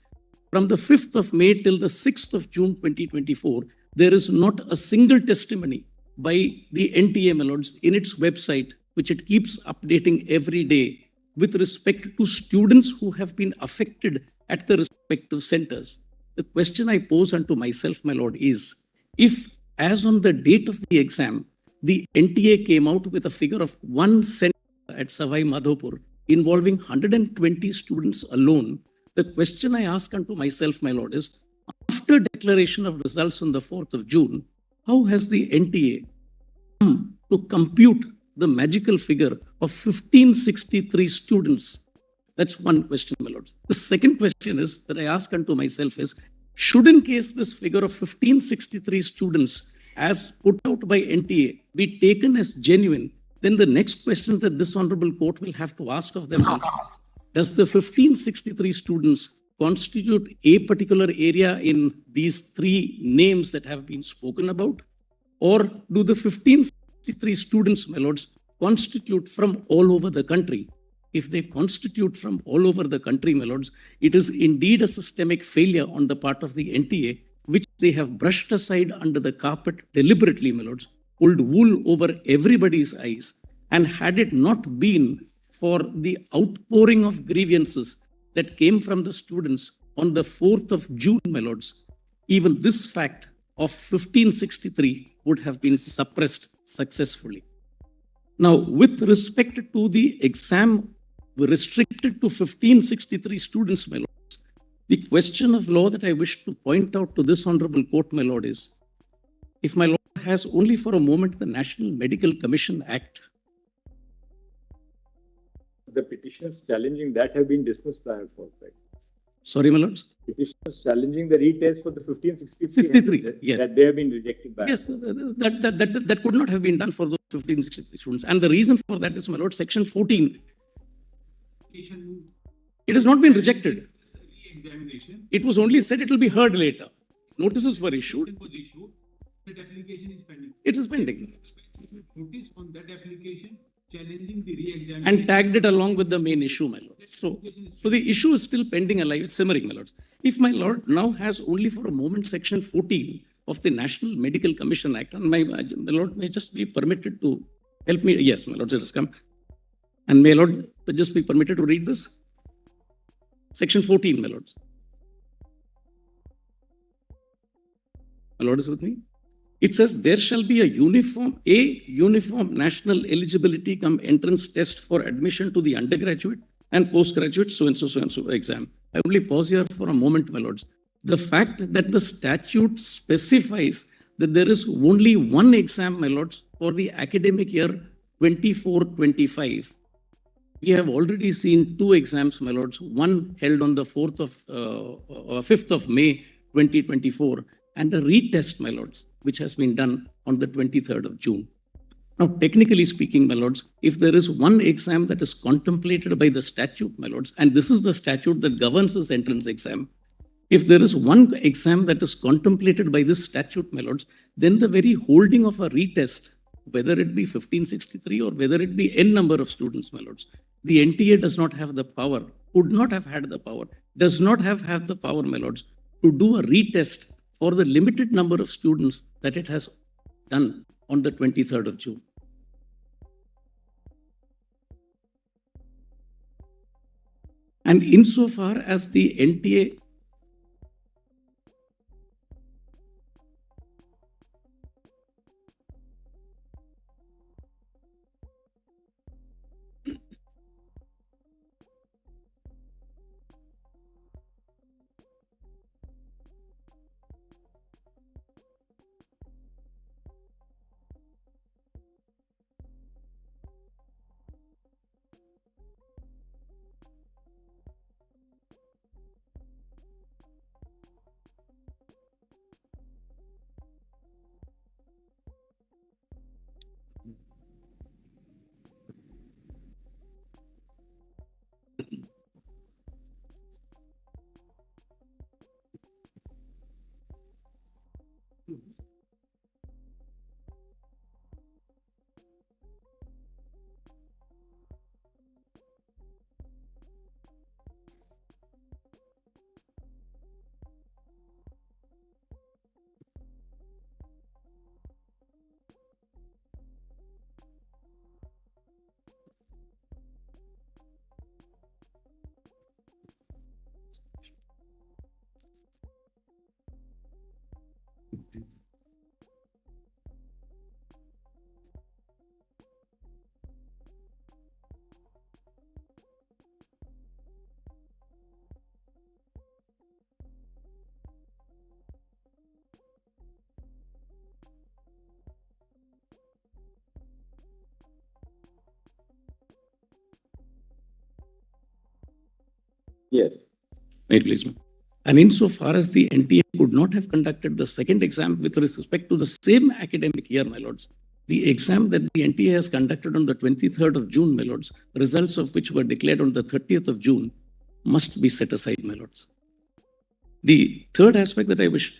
from the 5th of May till the 6th of June 2024, there is not a single testimony by the NTA, my lords, in its website, which it keeps updating every day with respect to students who have been affected at the respective centers. The question I pose unto myself, my lord, is if, as on the date of the exam, the NTA came out with a figure of one center at Savai Madhopur involving 120 students alone, the question I ask unto myself, my lord, is after declaration of results on the 4th of June, how has the NTA come to compute the magical figure of 1563 students? That's one question, my lords. The second question is that I ask unto myself is, should in case this figure of 1563 students as put out by NTA be taken as genuine, then the next question that this honorable court will have to ask of them is, does the 1563 students constitute a particular area in these three names that have been spoken about? Or do the 1563 students, my lords, constitute from all over the country? If they constitute from all over the country, my lords, it is indeed a systemic failure on the part of the NTA, which they have brushed aside under the carpet deliberately, my lords, pulled wool over everybody's eyes. And had it not been for the outpouring of grievances that came from the students on the 4th of June, my lords, even this fact of 1563 would have been suppressed successfully. Now, with respect to the exam restricted to 1563 students, my lords, the question of law that I wish to point out to this honorable court, my lord, is if my lord has only for a moment the National Medical Commission Act. The petitions challenging that have been dismissed by our court, right? Sorry, my lords? Petitions challenging the retest for the 1563 63, yes. that they have been rejected by. Yes, that could not have been done for those 1563 students. And the reason for that is, my lord, section 14. It has not been rejected. It was only said it will be heard later. Notices were issued. That application is pending. It is pending. Notice on that application challenging the re-examination. And tagged it along with the main issue, my lord. So the issue is still pending alive, it's simmering, my lords. If my lord now has only for a moment section 14 of the National Medical Commission Act, and my lord may just be permitted to help me. Yes, my lord, just come. And may lord just be permitted to read this? Section 14, my lords. My lord is with me? It says there shall be a uniform national eligibility cum entrance test for admission to the undergraduate and postgraduate so-and-so exam. I only pause here for a moment, my lords. The fact that the statute specifies that there is only one exam, my lords, for the academic year 24-25. We have already seen two exams, my lords, one held on the 5th of May 2024 and a retest, my lords, which has been done on the 23rd of June. Now, technically speaking, my lords, if there is one exam that is contemplated by the statute, my lords, and this is the statute that governs this entrance exam, if there is one exam that is contemplated by this statute, my lords, then the very holding of a retest, whether it be 1563 or whether it be n number of students, my lords, the NTA does not have the power, would not have had the power, does not have the power, my lords, to do a retest for the limited number of students that it has done on the 23rd of June. And insofar as the NTA Yes. Wait, please, ma'am. And insofar as the NTA could not have conducted the second exam with respect to the same academic year, my lords, the exam that the NTA has conducted on the 23rd of June, my lords, results of which were declared on the 30th of June, must be set aside, my lords. The third aspect that I wish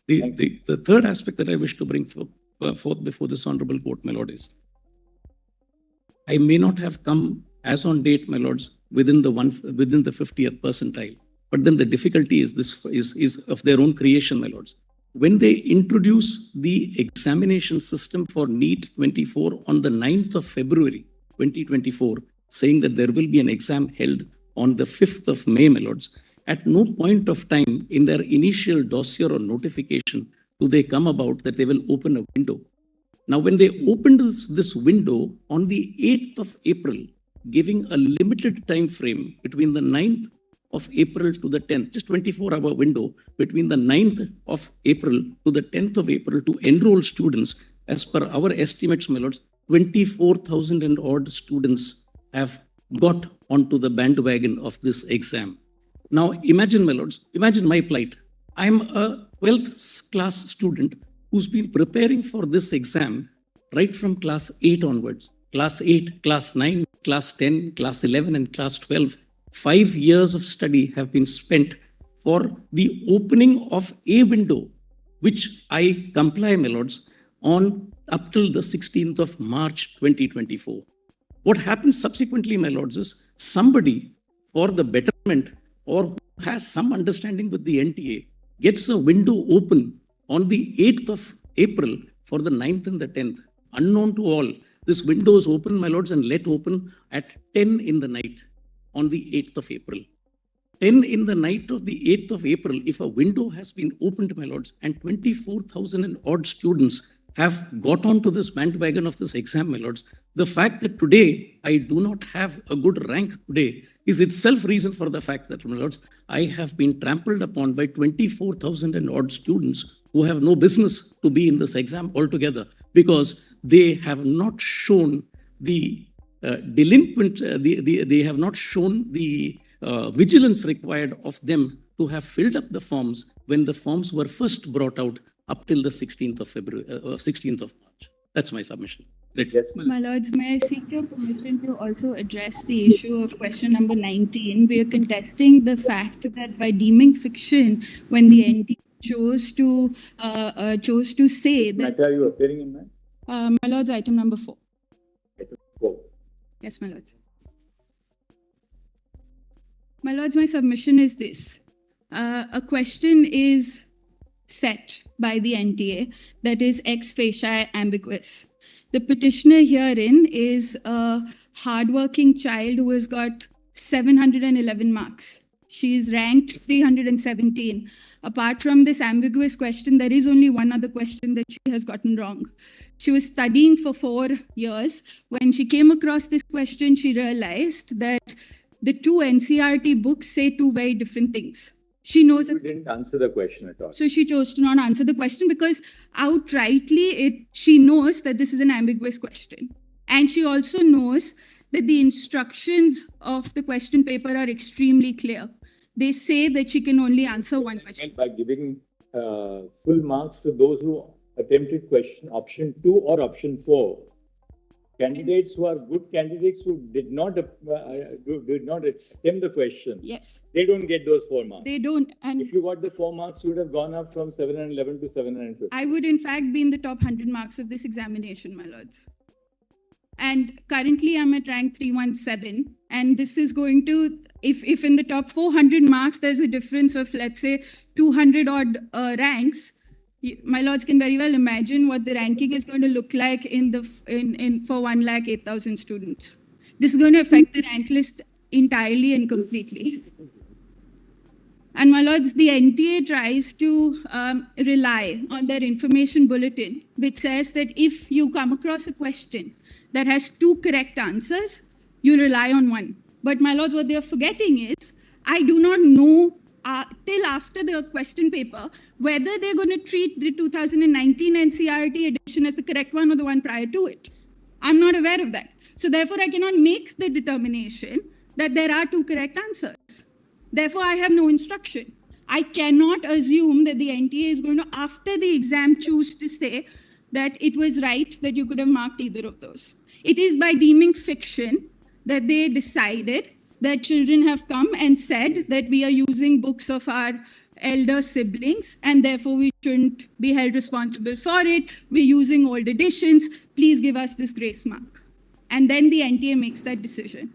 The third aspect that I wish to bring forth before this honorable court, my lord, is I may not have come as on date, my lords, within the 50th percentile, but then the difficulty is of their own creation, my lords. When they introduce the examination system for NEET 24 on the 9th of February 2024, saying that there will be an exam held on the 5th of May, my lords, at no point of time in their initial dossier or notification do they come about that they will open a window. Now, when they opened this window on the 8th of April, giving a limited time frame between the 9th of April to the 10th, just 24-hour window between the 9th of April to the 10th of April to enroll students, as per our estimates, my lords, 24,000 and odd students have got onto the bandwagon of this exam. Now, imagine, my lords, imagine my plight. I'm a 12th class student who's been preparing for this exam right from class 8 onwards. Class 8, class 9, class 10, class 11, and class 12. 5 years of study have been spent for the opening of a window, which I comply, my lords, on up till the 16th of March 2024. What happens subsequently, my lords, is somebody for the betterment or who has some understanding with the NTA gets a window open on the 8th of April for the 9th and the 10th. unknown to all. This window is open, my lords, and let open at 10 in the night on the 8th of April. 10 in the night of the 8th of April, if a window has been opened, my lords, and 24,000 and odd students have got onto this bandwagon of this exam, my lords, the fact that today I do not have a good rank today is itself reason for the fact that, my lords, I have been trampled upon by 24,000 and odd students who have no business to be in this exam altogether, because they have not shown the they have not shown the vigilance required of them to have filled up the forms when the forms were first brought out up till the 16th of February, 16th of March. That's my submission. Yes, My lords, may I seek your permission to also address the issue of question number 19? We are contesting the fact that by deeming fiction, when the NT chose to say that. Matter are you appearing in that? My lords, item number 4. Item 4. Yes, my lords. My lords, my submission is this. A question is set by the NTA that is ex facie ambiguous. The petitioner herein is a hardworking child who has got 711 marks. She is ranked 317. Apart from this ambiguous question, there is only one other question that she has gotten wrong. She was studying for 4 years. When she came across this question, she realized that the two NCERT books say two very different things. She knows You didn't answer the question at all. so she chose to not answer the question because outrightly she knows that this is an ambiguous question. And she also knows that the instructions of the question paper are extremely clear. They say that she can only answer one question. By giving full marks to those who attempted question option 2 or option 4. Candidates who are good candidates who did not attempt the question. Yes. They don't get those 4 marks. They don't. And if you got the 4 marks, you would have gone up from 711 to 750. I would in fact be in the top 100 marks of this examination, my lords. And currently I'm at rank 317. And this is going to, if in the top 400 marks, there's a difference of, let's say, 200 odd ranks, my lords can very well imagine what the ranking is going to look like for 108,000 students. This is going to affect the rank list entirely and completely. And my lords, the NTA tries to rely on their information bulletin, which says that if you come across a question that has 2 correct answers, you rely on one. But my lords, what they're forgetting is, I do not know till after the question paper whether they're going to treat the 2019 NCERT edition as the correct one or the one prior to it. I'm not aware of that. So therefore, I cannot make the determination that there are 2 correct answers. Therefore, I have no instruction. I cannot assume that the NTA is going to, after the exam, choose to say that it was right that you could have marked either of those. It is by deeming fiction that they decided that children have come and said that we are using books of our elder siblings and therefore we shouldn't be held responsible for it. We're using old editions. Please give us this grace mark. And then the NTA makes that decision.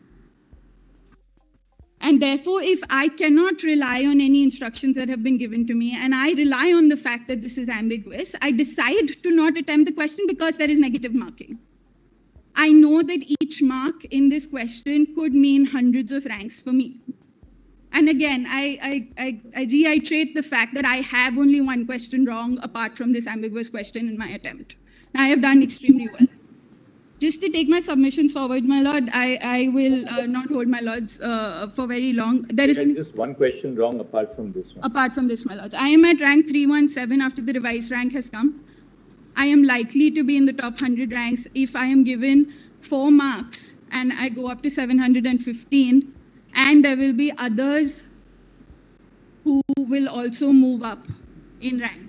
And therefore, if I cannot rely on any instructions that have been given to me and I rely on the fact that this is ambiguous, I decide to not attempt the question because there is negative marking. I know that each mark in this question could mean hundreds of ranks for me. And again, I reiterate the fact that I have only one question wrong apart from this ambiguous question in my attempt. Now, I have done extremely well. Just to take my submissions forward, my lord, I will not hold my lords for very long. There is just one question wrong apart from this one. Apart from this, my lords. I am at rank 317 after the revised rank has come. I am likely to be in the top 100 ranks if I am given 4 marks and I go up to 715, and there will be others who will also move up in rank.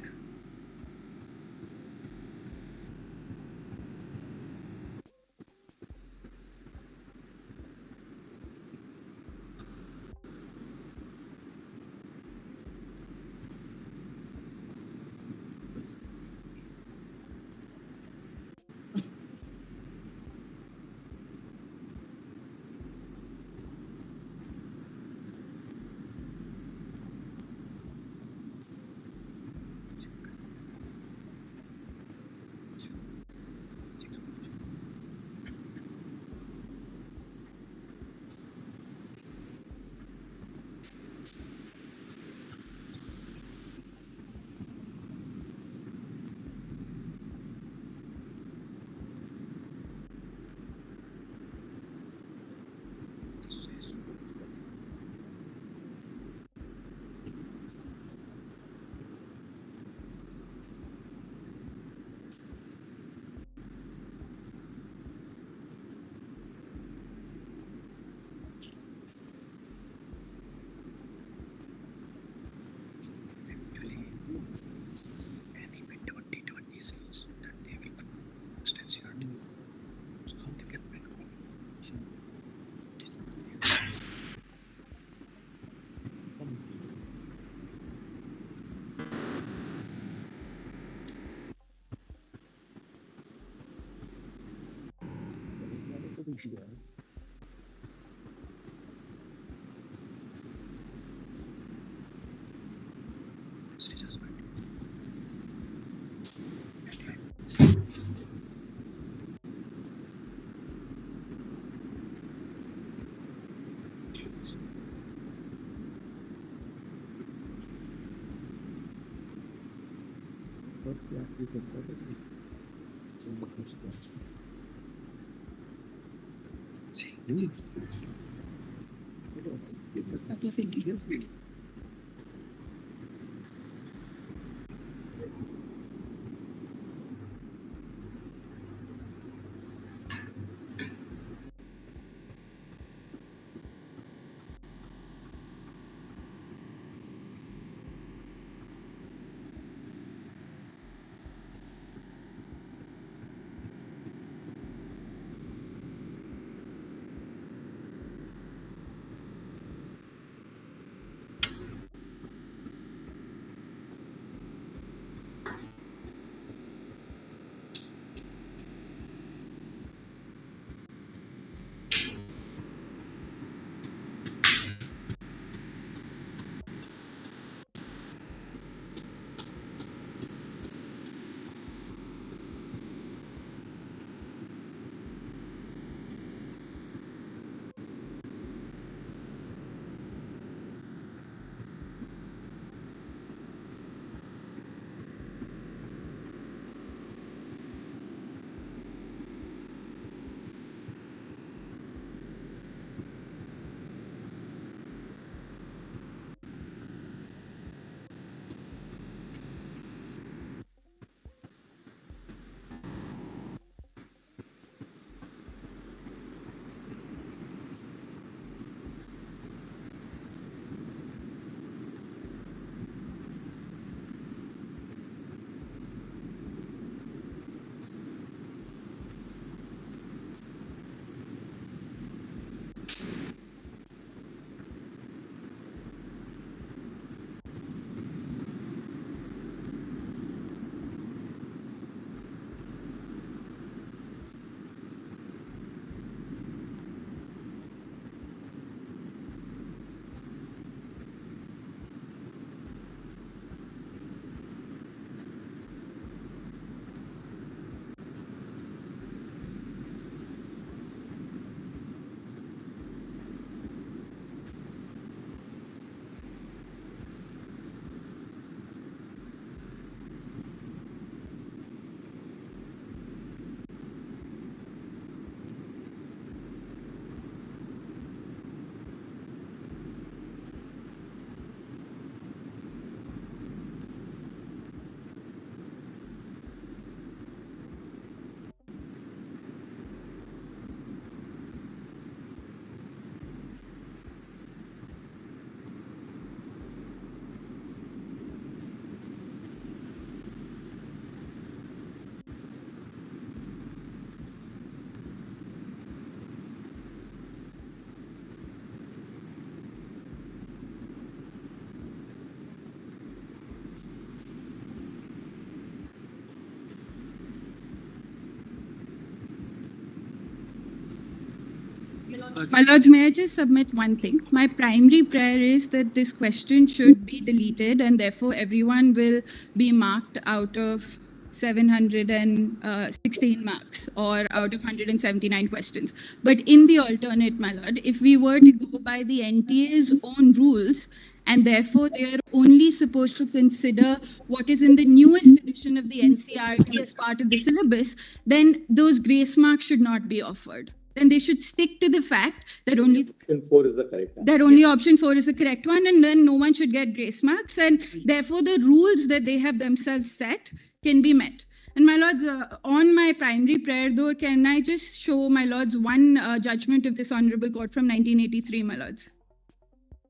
My Lords, may I just submit one thing? My primary prayer is that this question should be deleted and therefore everyone will be marked out of 716 marks or out of 179 questions. But in the alternate, my Lord, if we were to go by the NTA's own rules, and therefore they are only supposed to consider what is in the newest edition of the NCERT as part of the syllabus, then those grace marks should not be offered. Then they should stick to the fact that only option 4 is the correct one. That only option 4 is the correct one, and then no one should get grace marks, and therefore the rules that they have themselves set can be met. And my Lords, on my primary prayer though, can I just show my Lords one judgment of this Honorable Court from 1983, my Lords?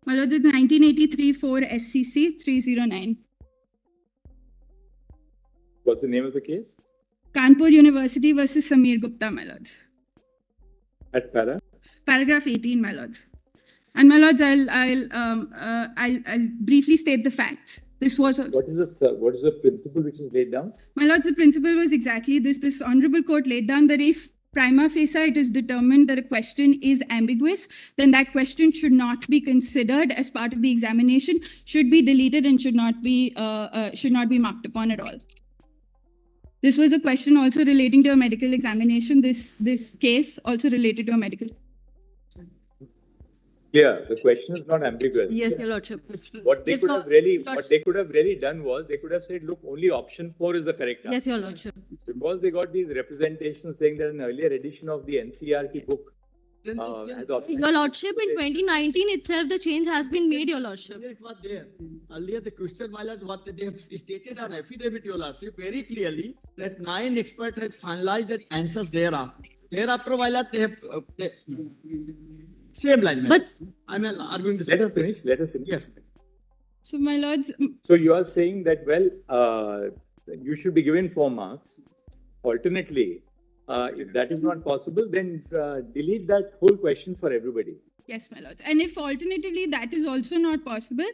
My Lords, it's 1983 for SCC 309. What's the name of the case? Kanpur University versus Samir Gupta, my Lords. At Paragraph 18, my Lords. And my Lords, I'll briefly state the facts. This was what is the principle which is laid down? My Lords, the principle was exactly this. This Honorable Court laid down that if prima facie it is determined that a question is ambiguous, then that question should not be considered as part of the examination, should be deleted and should not be marked upon at all. This was a question also relating to a medical examination. This case also related to a medical. Yeah, the question is not ambiguous. Yes, Your Lordship. What they Yes, could Your have really, Lordship. what they could have really done was they could have said, look, only option 4 is the correct answer. Yes, Your Lordship. Because they got these representations saying that an earlier edition of the NCERT book has option. Your Lordship, in 2019 itself, the change has been made, Your Lordship. It was there. Earlier, the question, my lord, what they have stated on affidavit, Your Lordship, very clearly that 9 experts have finalized the answers thereafter. Thereafter, my lord, they have same line. But I mean, arguing the Let us finish. Let us finish. Yes. So my lords, So you are saying that, well, you should be given 4 marks. Alternately, if that is not possible, then delete that whole question for everybody. yes, my lords. And if alternatively that is also not possible,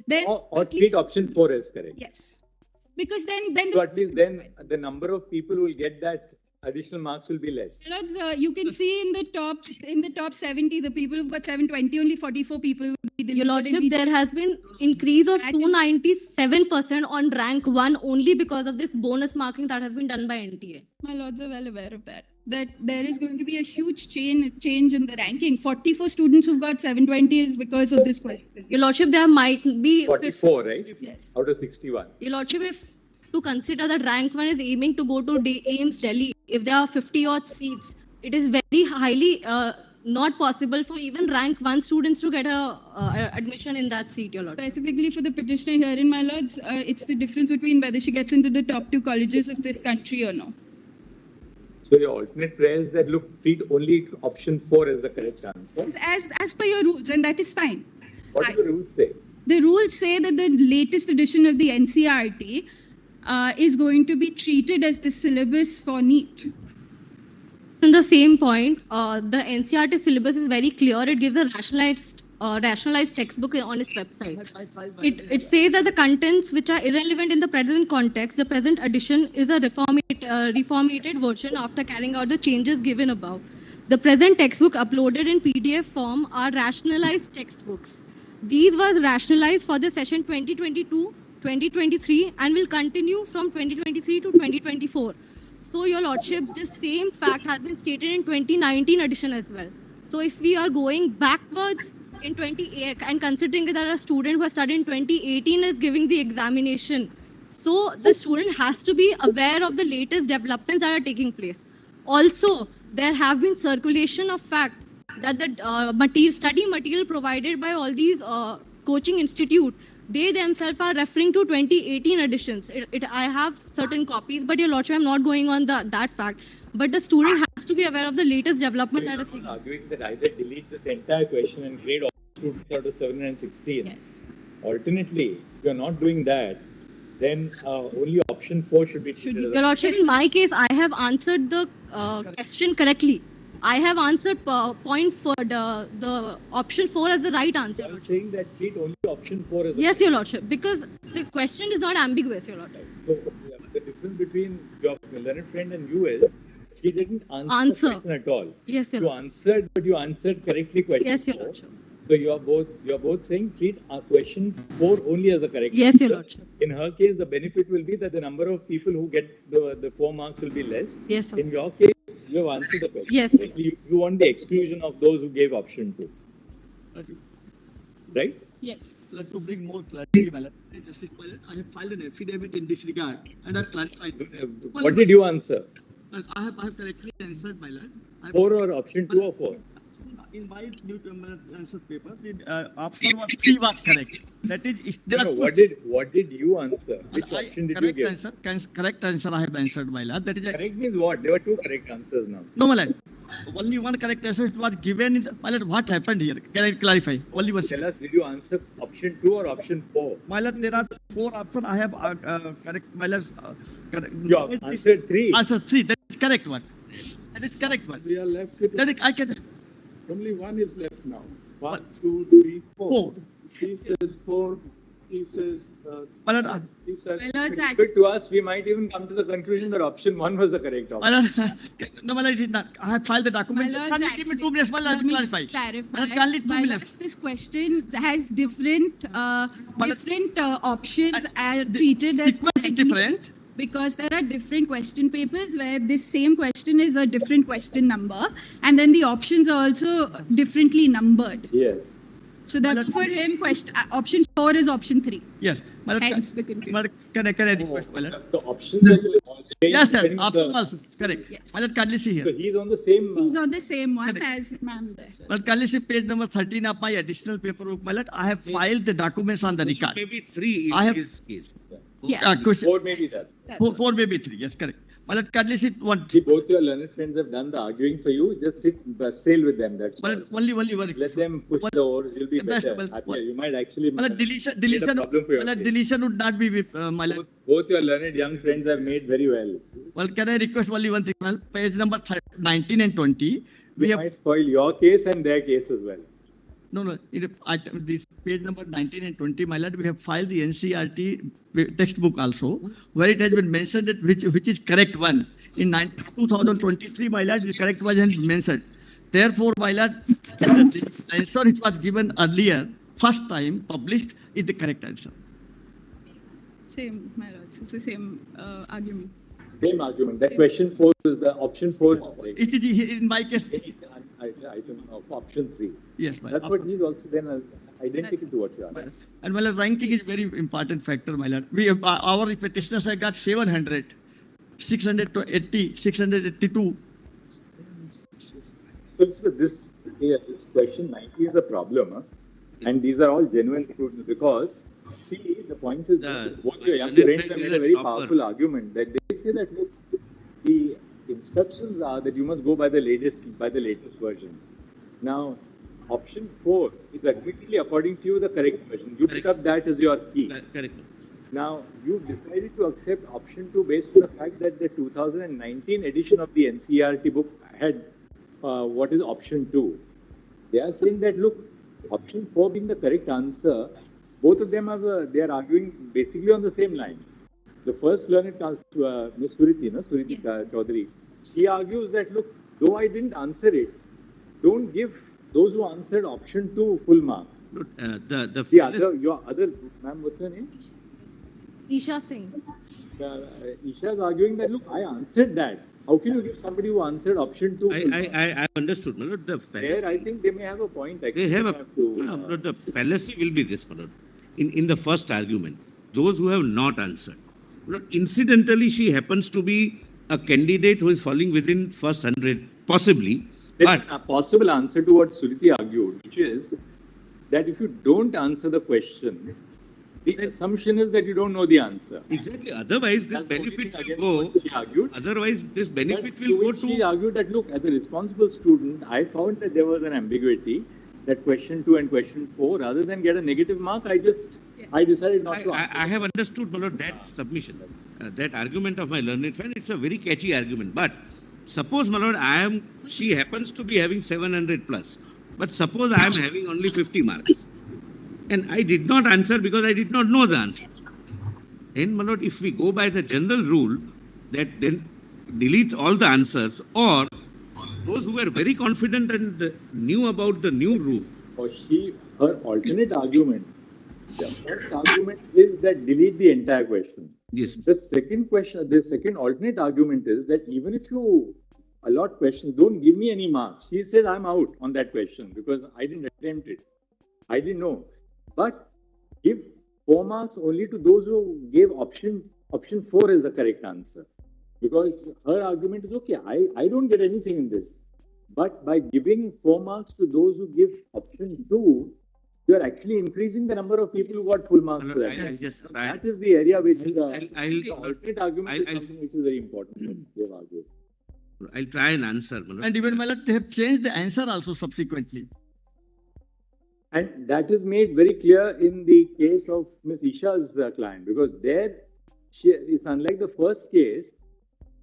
then Or at treat least- option 4 as correct. Yes. Because then So at least then the number of people who will get that additional marks will be less. Lords, you can see in the top 70, the people who've got 720, only 44 people will be Your deleted. Lordship, there has been increase of 297% on rank 1 only because of this bonus marking that has been done by NTA. My lords are well aware of that. That there is going to be a huge change in the ranking. 44 students who've got 720 is because of this question. Your Lordship, there might be 44, right? Yes. Out of 61. Your Lordship, if to consider that rank 1 is aiming to go to AIIMS Delhi, if there are 50 odd seats, it is very highly not possible for even rank 1 students to get a admission in that seat, Your Lordship. Specifically for the petitioner herein, my lords, it's the difference between whether she gets into the top 2 colleges of this country or no. So your alternate prayer is that, look, treat only option 4 as the correct answer. As per your rules, and that is fine. What do the rules say? The rules say that the latest edition of the NCERT is going to be treated as the syllabus for NEET. In the same point, the NCERT syllabus is very clear. It gives a rationalized textbook on its website. It says that the contents which are irrelevant in the present context, the present edition is a reformatted version after carrying out the changes given above. The present textbook uploaded in PDF form are rationalized textbooks. These was rationalized for the session 2022-2023 and will continue from 2023 to 2024. So, Your Lordship, this same fact has been stated in 2019 edition as well. So, if we are going backwards in 2018 and considering that a student who has studied in 2018 is giving the examination, so the student has to be aware of the latest developments that are taking place. Also, there have been circulation of fact that the study material provided by all these coaching institute, they themselves are referring to 2018 editions. I have certain copies, but Your Lordship, I'm not going on that fact. But the student has to be aware of the latest development that is taking. Arguing that either delete this entire question and grade all students out of 716. Yes. Alternately, if you're not doing that, then only option 4 should be treated as Your Lordship, in my case, I have answered the question correctly. I have answered point for the option 4 as the right answer. I'm saying that treat only option 4 as the Yes, Your Lordship, because the question is not ambiguous, Your Lordship. So, the difference between your learned friend and you is she didn't answer the question at all. Yes, Your You Lordship. answered, but you answered correctly question Yes, Your 4. Lordship. So you are both saying treat question 4 only as the correct Yes, answer. Your Lordship. In her case, the benefit will be that the number of people who get the 4 marks will be less. Yes, sir. In your case, you have answered the question. Yes. You want the exclusion of those who gave option 2. Right? Yes. To bring more clarity, my lord, Justice Paul, I have filed an affidavit in this regard and I have clarified. What did you answer? I have correctly answered, my lord. 4 or option 2 or 4? In my new answer paper, the option 3 was correct. That is, there are No, two- what did you answer? Which option did you give? Correct answer I have answered, my lord. That is Correct means what? There were 2 correct answers now. no, my lord. Only one correct answer was given in the, my lord. What happened here? Can I clarify? Only one. Tell us, did you answer option 2 or option 4? My lord, there are 4 options. I have correct, my lord. Correct. You have answered 3. Answer 3. That is correct one. That is correct one. We are left with That is, I can. only one is left now. 1, 2, 3, 4. Four. She says 4. he says, My lord, he said, My lord, it's good to us, we might even come to the conclusion that option 1 was the correct option. my lord, no, my lord, it is not. I have filed the document. My lords, Kindly give me 2 minutes, my lord, let to me clarify. just clarify. My lord, kindly 2 My minutes. lords, this question has different options are treated as Sequence is different. because there are different question papers where this same question is a different question number, and then the options are also differently numbered. Yes. So therefore, for him, option 4 is option 3. Yes, my lord, Hence the confusion. my lord, can I request, my lord? The options that will change Yes, sir, depending on option the- also, correct. My lord, kindly see here. So he's on the same. He's on the same one as ma'am there. Well, kindly see page number 13 of my additional paperwork, my lord. I have filed the documents on the record. Maybe 3 I have- is his case. Yeah. Question. 4 maybe that. Four, maybe 3, yes, correct. My lord, kindly sit one. See, both your learned friends have done the arguing for you. Just sit, sail with them. That's all. Only one. Let them push the oars. You'll be That's- better. well, Happier. You might actually. My lord, deletion, create a problem for my lord, deletion would not be with, my lord. Both your learned young friends have made very well. Well, can I request only one thing, my lord? Page number 19 and 20. We You have, might spoil your case and their case as well. no, this page number 19 and 20, my lord, we have filed the NCRT textbook also, where it has been mentioned that which is correct one. In 2023, my lord, the correct one has been mentioned. Therefore, my lord, the answer which was given earlier, first time published, is the correct answer. Same, my lords. It's the same argument. Same argument. That question 4 is the option 4. It is in my case. Item of option 3. Yes, my That's what he's also then identical to what you are. And my lord, ranking is very important factor, my lord. We have, our petitioners have got 700, 680, 682. So this question 90 is a problem. And these are all genuine students because, see, the point is, what your young friends have made a very powerful argument that they say that, look, the instructions are that you must go by the latest version. Now, option 4 is admittedly, according to you, the correct version. You pick up that as your key. Correct. Now, you decided to accept option 2 based on the fact that the 2019 edition of the NCERT book had what is option 2. They are saying that, look, option 4 being the correct answer, both of them they are arguing basically on the same line. The first learned Ms. Suriti Chaudhary, she argues that, look, though I didn't answer it, don't give those who answered option 2 full mark. Your other, ma'am, what's your name? Isha Singh. Isha is arguing that, look, I answered that. How can you give somebody who answered option 2 full mark? I understood, my lord. There, I think they may have a point. Actually. They have the fallacy will be this, my lord. In the first argument, those who have not answered. Incidentally, she happens to be a candidate who is falling within first 100, possibly. But a possible answer to what Suriti argued, which is that if you don't answer the question, the assumption is that you don't know the answer. Exactly. Otherwise, this benefit will go. She argued. Otherwise, this benefit But will go She to. argued that, look, as a responsible student, I found that there was an ambiguity. That question 2 and question 4, rather than get a negative mark, I decided not to answer. I have understood, my lord, that submission, that argument of my learned friend. It's a very catchy argument. But suppose, my lord, she happens to be having 700 plus. But suppose I am having only 50 marks. And I did not answer because I did not know the answer. Then, my lord, if we go by the general rule that then delete all the answers, or those who were very confident and knew about the new rule. Or her alternate argument, the first argument is that delete the entire question. Yes. The second alternate argument is that even if you allot questions, don't give me any marks. She says I'm out on that question because I didn't attempt it. I didn't know. But give 4 marks only to those who gave option 4 is the correct answer. Because her argument is, okay, I don't get anything in this. But by giving 4 marks to those who give option 2, you are actually increasing the number of people who got full marks for that. That is the area which the alternate argument is something which is very important. They've argued. I'll try and answer. And even, my lord, they have changed the answer also subsequently. And that is made very clear in the case of Ms. Isha's client, because there, it's unlike the first case,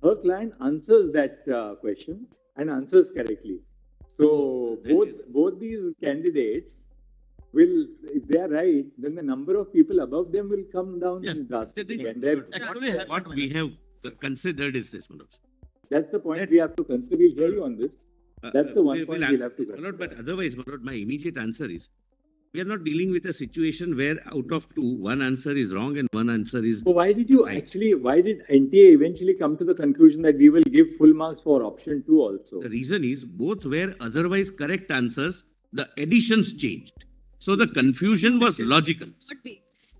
her client answers that question and answers correctly. So both these candidates will, if they are right, then the number of people above them will come down Yes. drastically. And What we have considered is this, Manoj. that's the point we have to consider. We'll hear you on this. That's the one point we'll have to consider. Manoj, but otherwise, Manoj, my immediate answer is, we are not dealing with a situation where out of two, one answer is wrong and one answer is. So why did you actually, why did NTA eventually come to the conclusion that we will give full marks for option 2 also? The reason is both were otherwise correct answers, the additions changed. So the confusion was logical.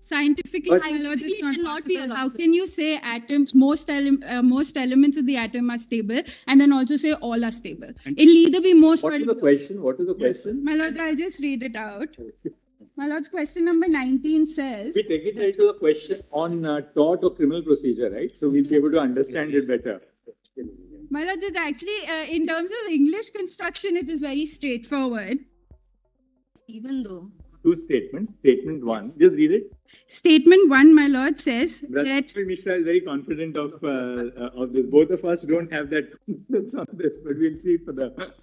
Scientifically, But- my lord, it's not cannot be possible. a How can you say atoms, most elements of the atom are stable, and then also say all are stable? It'll either be most What or is the question? What is the question? My lord, I'll just read it out. My lord's question number 19 says, We take it into the question on tort or criminal procedure, right? So we'll be able to understand it better. my lord, it's actually, in terms of English construction, it is very straightforward. Even though. Two statements. Statement 1, just read it. Statement 1, my lord, says that Rajat Mishra is very confident of this. Both of us don't have that confidence on this, but we'll see for the.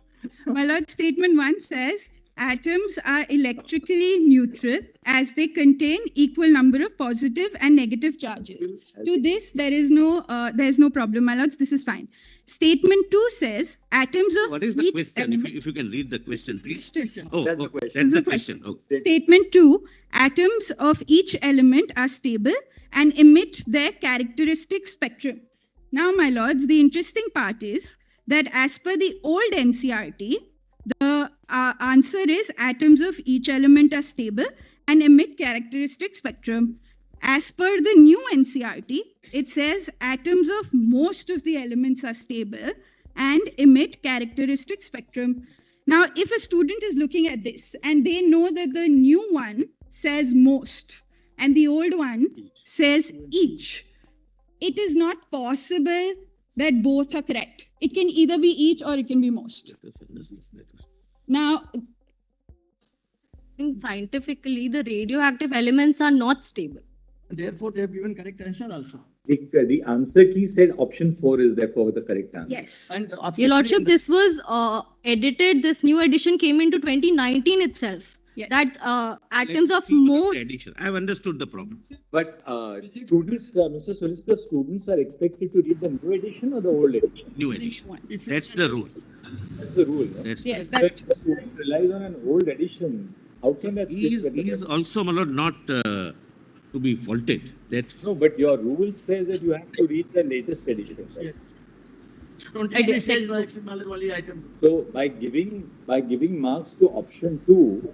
My lord, statement 1 says atoms are electrically neutral as they contain equal number of positive and negative charges. To this, there is no problem, my lords. This is fine. Statement 2 says atoms of What is the each question? element. If you can read the question, please. Question. Oh, That's the oh, question. that's the This is the question. Oh. Statement 2, atoms of each element are stable and emit their characteristic spectrum. Now, my lords, the interesting part is that as per the old NCRT, the answer is atoms of each element are stable and emit characteristic spectrum. As per the new NCRT, it says atoms of most of the elements are stable and emit characteristic spectrum. Now, if a student is looking at this and they know that the new one says most and the old one says each, it is not possible that both are correct. It can either be each or it can be most. Now, Scientifically, the radioactive elements are not stable. Therefore, they have given correct answer also. The answer key said option 4 is therefore the correct answer. yes. And Your Lordship, this was edited, this new edition came into 2019 itself. Yes. That atoms Let's of see what most. the addition. I have understood the problem. But students, Mr. Solicitor, students are expected to read the new edition or the old edition? New edition. That's the rule. That's the rule. No? That's Yes, But if the student relies on an old edition, how can that he is also, my lord, not to be faulted. That's No, but your rule says that you have to read the latest edition. Right? It says Malawali item. So by giving marks to option 2,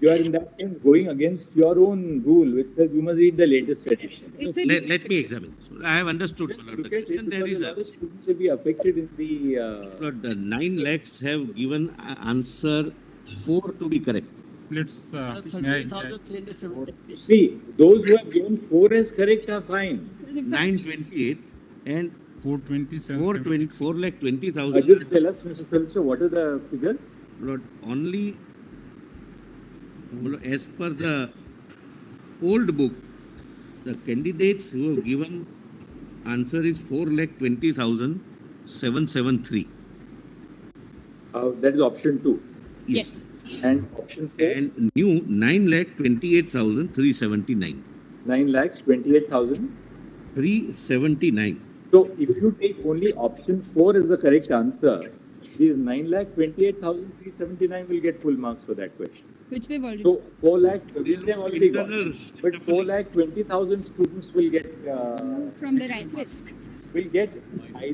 you are in that sense going against your own rule, which says you must read the latest edition. It's a let me examine this. I have understood, my lord, the Look at question. it, There because is a a lot of students will be affected in the. Lord, the 9 lakhs have given answer 4 to be correct. Let's, See, those who have given 4 as correct are fine. 928 and 427. 4 lakh 20,000. Just tell us, Mr. Solicitor, what are the figures? Lord, only as per the old book, the candidates who have given answer is 4,20,773. That is option 2. Yes. And option 4? And new 9,28,379. 9 lakhs, 28,000. 379. So if you take only option 4 as the correct answer, these 9,28,379 will get full marks for that question. Which we've already. So 4 lakh, they've already got. Internal But 4,20,000 students will get From the right risk. either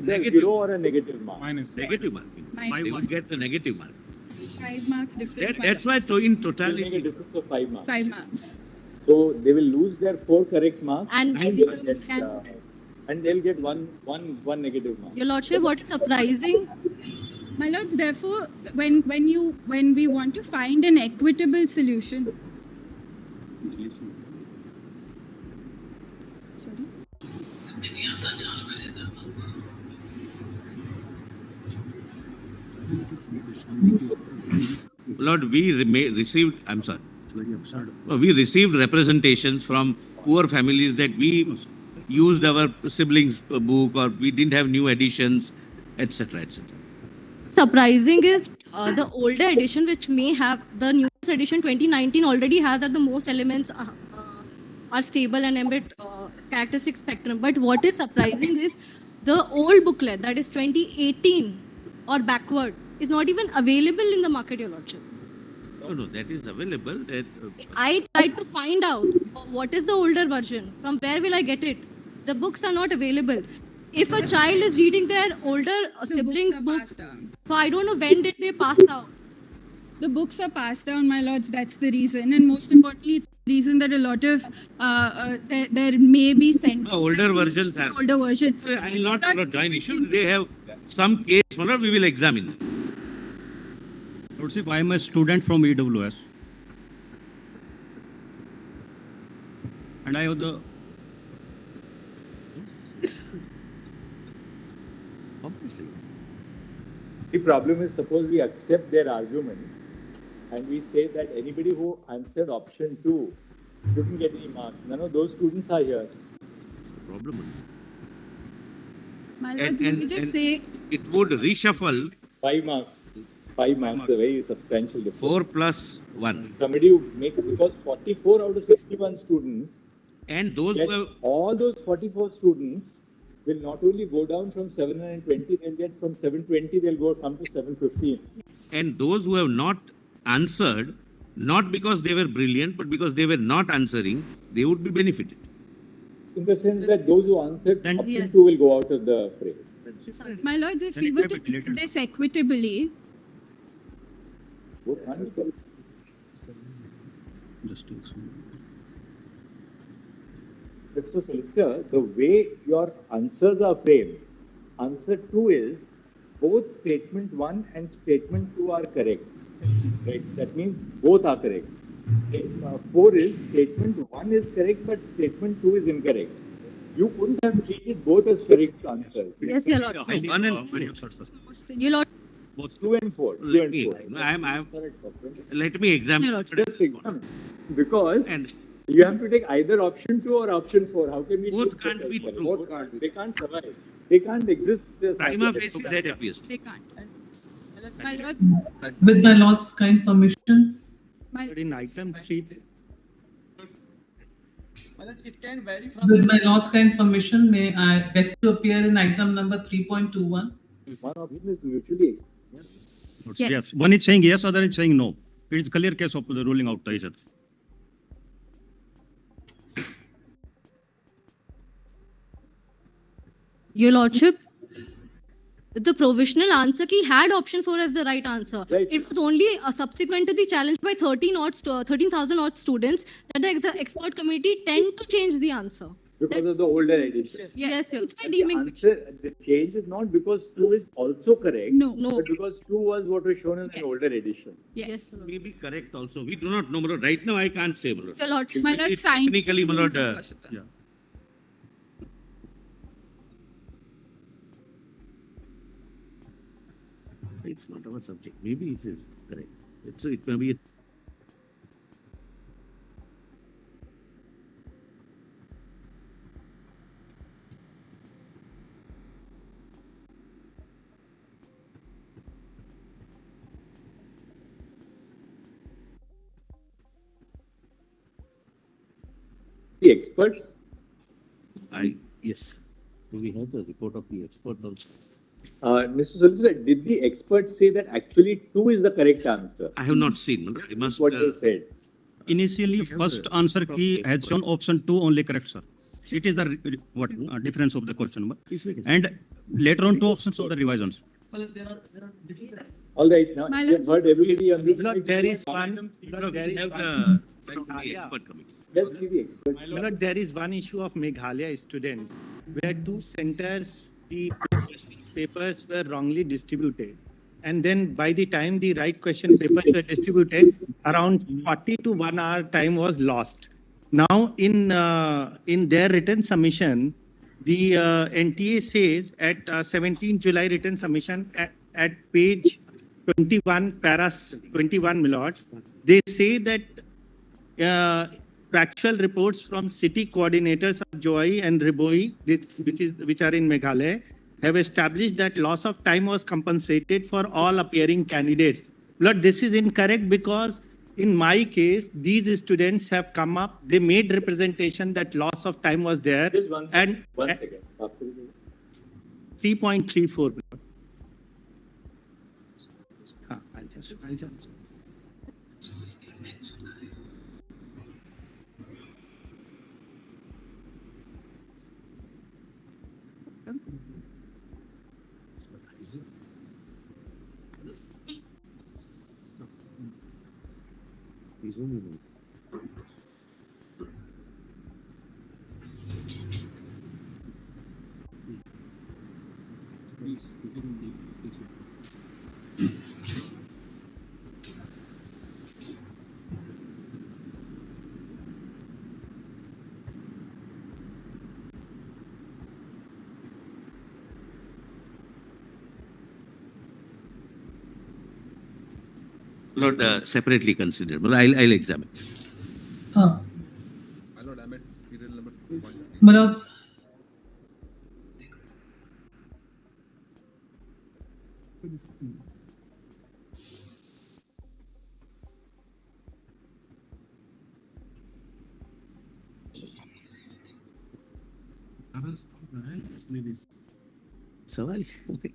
Negative. 0 or a negative mark. Negative marking. Minus They would get the negative mark. 5 marks difference. That's why in They'll make a totality, difference of 5 marks. 5 marks. So they will lose their 4 correct marks And they'll get one negative mark. Your Lordship, what is surprising? My lords, therefore, when we want to find an equitable solution. Sorry? Lord, we received, I'm sorry. We received representations from poor families that we used our siblings' book or we didn't have new editions, etc., etc. Surprising is the older edition, which may have the new edition 2019 already has that the most elements are stable and emit characteristic spectrum. But what is surprising is the old booklet, that is 2018 or backward, is not even available in the market, Your Lordship. No, that is available. I tried to find out what is the older version. From where will I get it? The books are not available. If a child is reading their older siblings' books, so I don't know when did they pass out. The books are passed down, my lords. That's the reason. And most importantly, it's the reason that a lot of, there may be older versions are. Older version. I will not join issue. They have some case, my lord, we will examine. Lordship, I am a student from EWS. And I have the... Obviously. The problem is, suppose we accept their argument and we say that anybody who answered option 2 couldn't get any marks. None of those students are here. It's the problem. My lords, will you just say... It would reshuffle 5 marks. 5 marks, a very substantial difference. 4 plus 1. Somebody who makes, because 44 out of 61 students, and those who have, all those 44 students will not only go down from 720, they'll get from 720, they'll go some to 715. and those who have not answered, not because they were brilliant, but because they were not answering, they would be benefited. In the sense that those who answered option 2 will go out of the phrase. My lords, if we were to do this equitably, Mr. Solicitor, the way your answers are framed, answer 2 is both statement 1 and statement 2 are correct. Right? That means both are correct. 4 is statement 1 is correct, but statement 2 is incorrect. You couldn't have treated both as correct answers. Yes, Your Lord. One and Your Lord. Both 2 and 4. 2 and 4. Let me examine. Just examine. Because you have to take either option 2 or option 4. How can we both can't be true. Both can't. They can't survive. They can't exist. Prima facie, that appears. they can't. My lords, With my lord's kind permission. In item 3, With my lord's kind permission, may I get to appear in item number 3.21? One option is mutually exclusive. yes. One is saying yes, other is saying no. It is clear case of the ruling out. Your Lordship, the provisional answer key had option 4 as the right answer. Right. It was only subsequent to the challenge by 13,000 odd students that the expert committee tend to change the answer. Because of the older edition. Yes, sir. it's by deeming. The change is not because 2 is also correct. No. But because 2 was what was shown in an older edition. Yes. May be correct also. We do not know, my lord. Right now, I can't say, my lord. Your Lordship. My lord, signed. Technically, my lord. Yeah. It's not our subject. Maybe it is correct. It may be. The experts. Yes. Do we have the report of the expert also? Mr. Solicitor, did the experts say that actually 2 is the correct answer? I have not seen. my lord. I must. What they said. Initially, first answer key has shown option 2 only correct, sir. It is the difference of the question number. And later on, 2 options of the revisions. All right, now My you have lord, heard everybody on this. There is one. There is the expert committee. Let's see the expert. My lord, there is one issue of Meghalaya students where 2 centers, the papers were wrongly distributed. And then by the time the right question papers were distributed, around 40 to 1 hour time was lost. Now in their written submission, the NTA says at 17 July written submission at page 21, paras 21, my lord, they say that factual reports from city coordinators of Joy and Riboi, which are in Meghalaya, have established that loss of time was compensated for all appearing candidates. Lord, this is incorrect because In my case, these students have come up, they made representation that loss of time was there. Just one second. 3.34. I'll just. Not separately considered, but I'll examine. My Lord, I'm at serial number 2.9. My Lords, Sawal. Okay.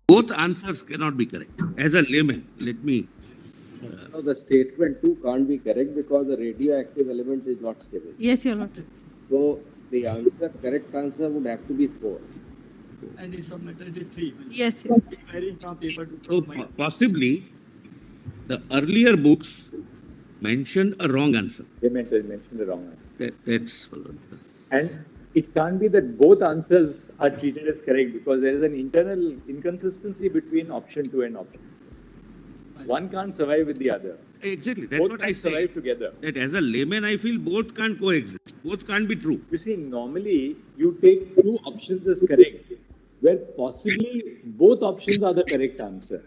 Both answers cannot be correct. As a layman, let me. No, the statement too can't be correct because the radioactive element is not stable. Yes, Your Lordship. So the answer, correct answer would have to be 4. and he submitted it 3. Yes, yes. Varying from paper to So possibly the earlier books mentioned a wrong answer. They mentioned the wrong answer. That's. And it can't be that both answers are treated as correct because there is an internal inconsistency between option 2 and option 3. One can't survive with the other. Exactly. That's Both what can I say. survive together. That as a layman, I feel both can't coexist. Both can't be true. You see, normally you take two options as correct, where possibly both options are the correct answer.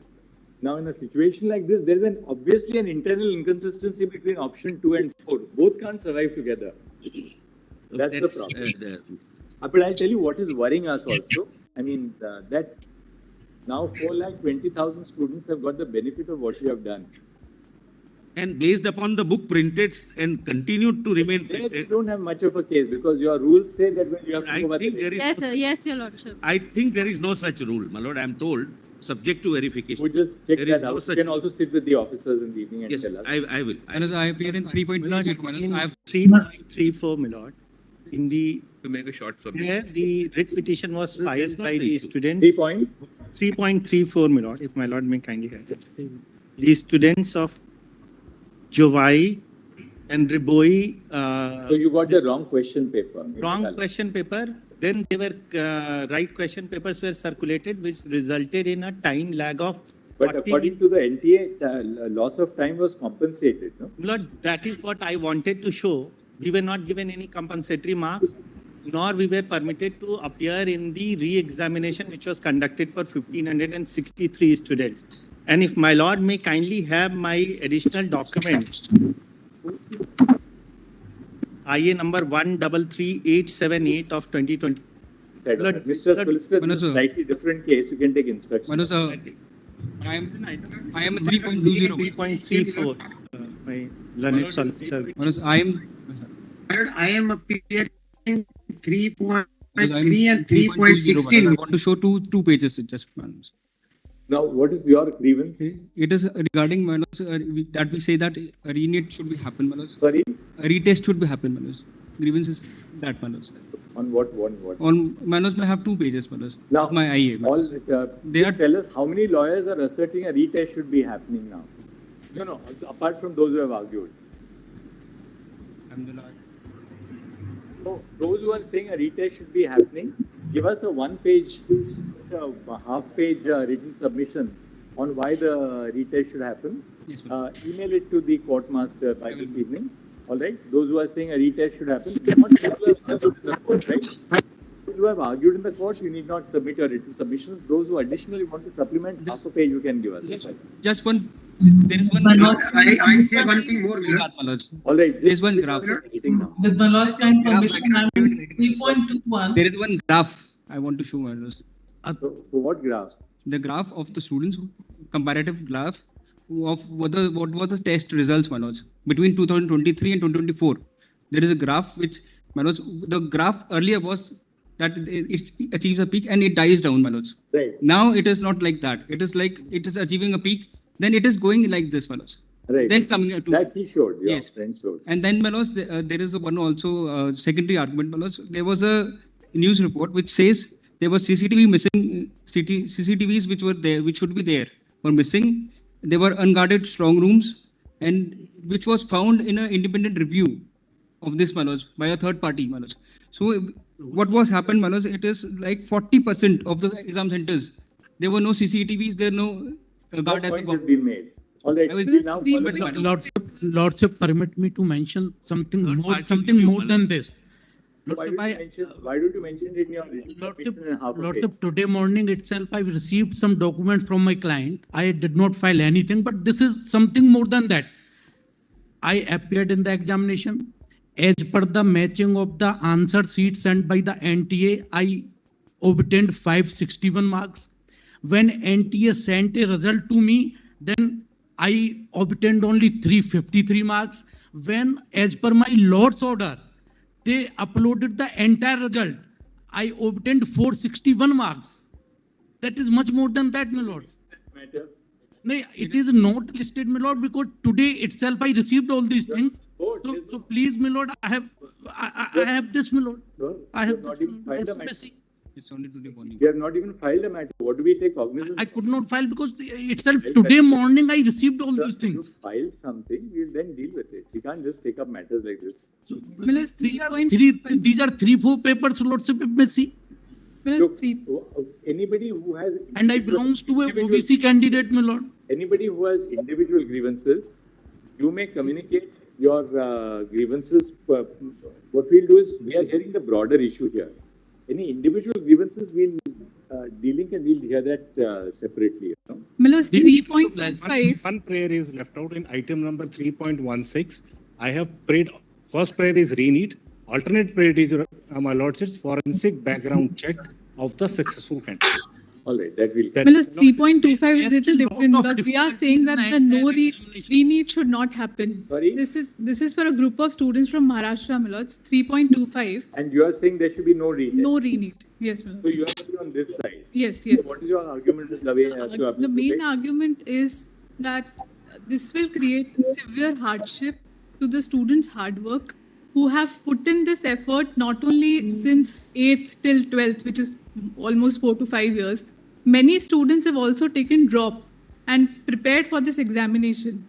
Now, in a situation like this, there is obviously an internal inconsistency between option 2 and 4. Both can't survive together. That's the problem. But I'll tell you what is worrying us also. I mean, that now 4,20,000 students have got the benefit of what you have done. And based upon the book printed and continued to remain printed. You don't have much of a case because your rules say that when you have to go back. Yes, sir. Yes, Your Lordship. I think there is no such rule, my lord. I am told, subject to verification. We just check There that is no out. such You can also sit with the officers in the evening and Yes, tell us. I will. And as I appear in 3.20, I have 3.34, my lord. In the To make a short submission. where the writ petition was filed by the students. 3.34, my lord, if my lord may kindly have it. The students of Jovai and Riboi. So you got the wrong question paper. Wrong question paper. Then they were right question papers were circulated, which resulted in a time lag of. But 40 according to the NTA, loss of time was compensated, no? Lord, that is what I wanted to show. We were not given any compensatory marks, nor we were permitted to appear in the re-examination which was conducted for 1,563 students. And if my lord may kindly have my additional documents, IA number 133,878 of 2020. Lord, Mr. Solicitor, this is a slightly different case. You can take instructions. I am 3.20. 3.34. My learned solicitor. I am appearing 3.3 3.16. and 3.16. I want to show two pages. Just Now, what is your grievance? It is regarding that we say that a re-NEET should be happen. Sorry? A retest should be happen. Grievance is that. On what? On Manoj, I have 2 pages. Now, my IA. Tell us how many lawyers are asserting a retest should be happening now? No, apart from those who have argued. I'm the lawyer. So, those who are saying a retest should be happening, give us a one-page, half-page written submission on why the retest should happen. Yes, email it to the court master by this evening. All right. Those who are saying a retest should happen, not those who have argued in the court, right? Those who have argued in the court, you need not submit your written submissions. Those who additionally want to supplement half a page, you can give us. Just one. There is one. I say one thing more. All right. There is one graph. With my lord's kind permission, I'm in 3.21. There is one graph I want to show. Manoj. So what graph? The graph of the students, comparative graph of what was the test results, Manoj, between 2023 and 2024. There is a graph which, Manoj, the graph earlier was that it achieves a peak and it dies down, Manoj. Right. Now it is not like that. It is like it is achieving a peak, then it is going like this, Manoj. Right. Then coming to that he showed. Yes. Friend showed. And then, Manoj, there is one also secondary argument, Manoj. There was a news report which says there was CCTV missing, CCTVs which were there, which should be there, were missing. There were unguarded strong rooms, and which was found in an independent review of this, Manoj, by a third party, Manoj. So what was happened, Manoj, it is like 40% of the exam centers, there were no CCTVs, there no guard at the point has been made. All right. Lordship, permit me to mention something more than this. Why don't you mention it in your Lordship, today morning itself, I received some documents from my client. I did not file anything, but this is something more than that. I appeared in the examination. As per the matching of the answer sheet sent by the NTA, I obtained 561 marks. When NTA sent a result to me, then I obtained only 353 marks. When, as per my Lord's order, they uploaded the entire result, I obtained 461 marks. That is much more than that, my lord. No, it is not listed, my lord, because today itself I received all these things. So please, my lord, I have this, my lord. I have this. It's only today morning. We have not even filed a matter. What do we take cognizance? I could not file because itself today morning I received all these things. If you file something, we'll then deal with it. We can't just take up matters like this. These are 3-4 papers, Lordship, if may see. Look, anybody who has... And I belongs to a OBC candidate, my lord. Anybody who has individual grievances, you may communicate your grievances. What we'll do is, we are hearing the broader issue here. Any individual grievances we'll dealing and we'll hear that separately. You know? Miller's 3.5. One prayer is left out in item number 3.16. I have prayed, first prayer is re-need. Alternate prayer is, my lordships, forensic background check of the successful candidate. All right, that will. Miller's 3.25 is a little different because we are saying that the re-need should not happen. Sorry? This is for a group of students from Maharashtra, Millards. 3.25. And you are saying there should be no re-need? No re-need. Yes, Millards. So you have to be on this side. Yes, yes. So what is your argument, Ms. Dave? The main argument is that this will create severe hardship to the students' hard work who have put in this effort not only since 8th till 12th, which is almost 4 to 5 years. Many students have also taken drop and prepared for this examination.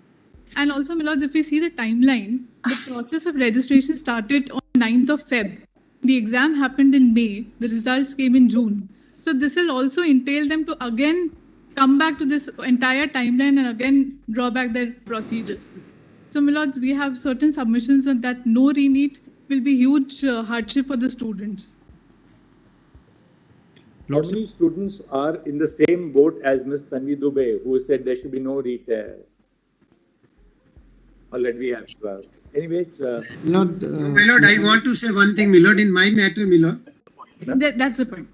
And also, my lords, if we see the timeline, the process of registration started on 9th of Feb. The exam happened in May. The results came in June. So this will also entail them to again come back to this entire timeline and again draw back their procedure. So, my lords, we have certain submissions on that no re-need will be huge hardship for the students. How many students are in the same boat as Ms. Tanvi Dubey, who said there should be no retake? All right, we have. Anyway, Milord, my lord, I want to say one thing, Milord, in my matter, Milord. That's the point.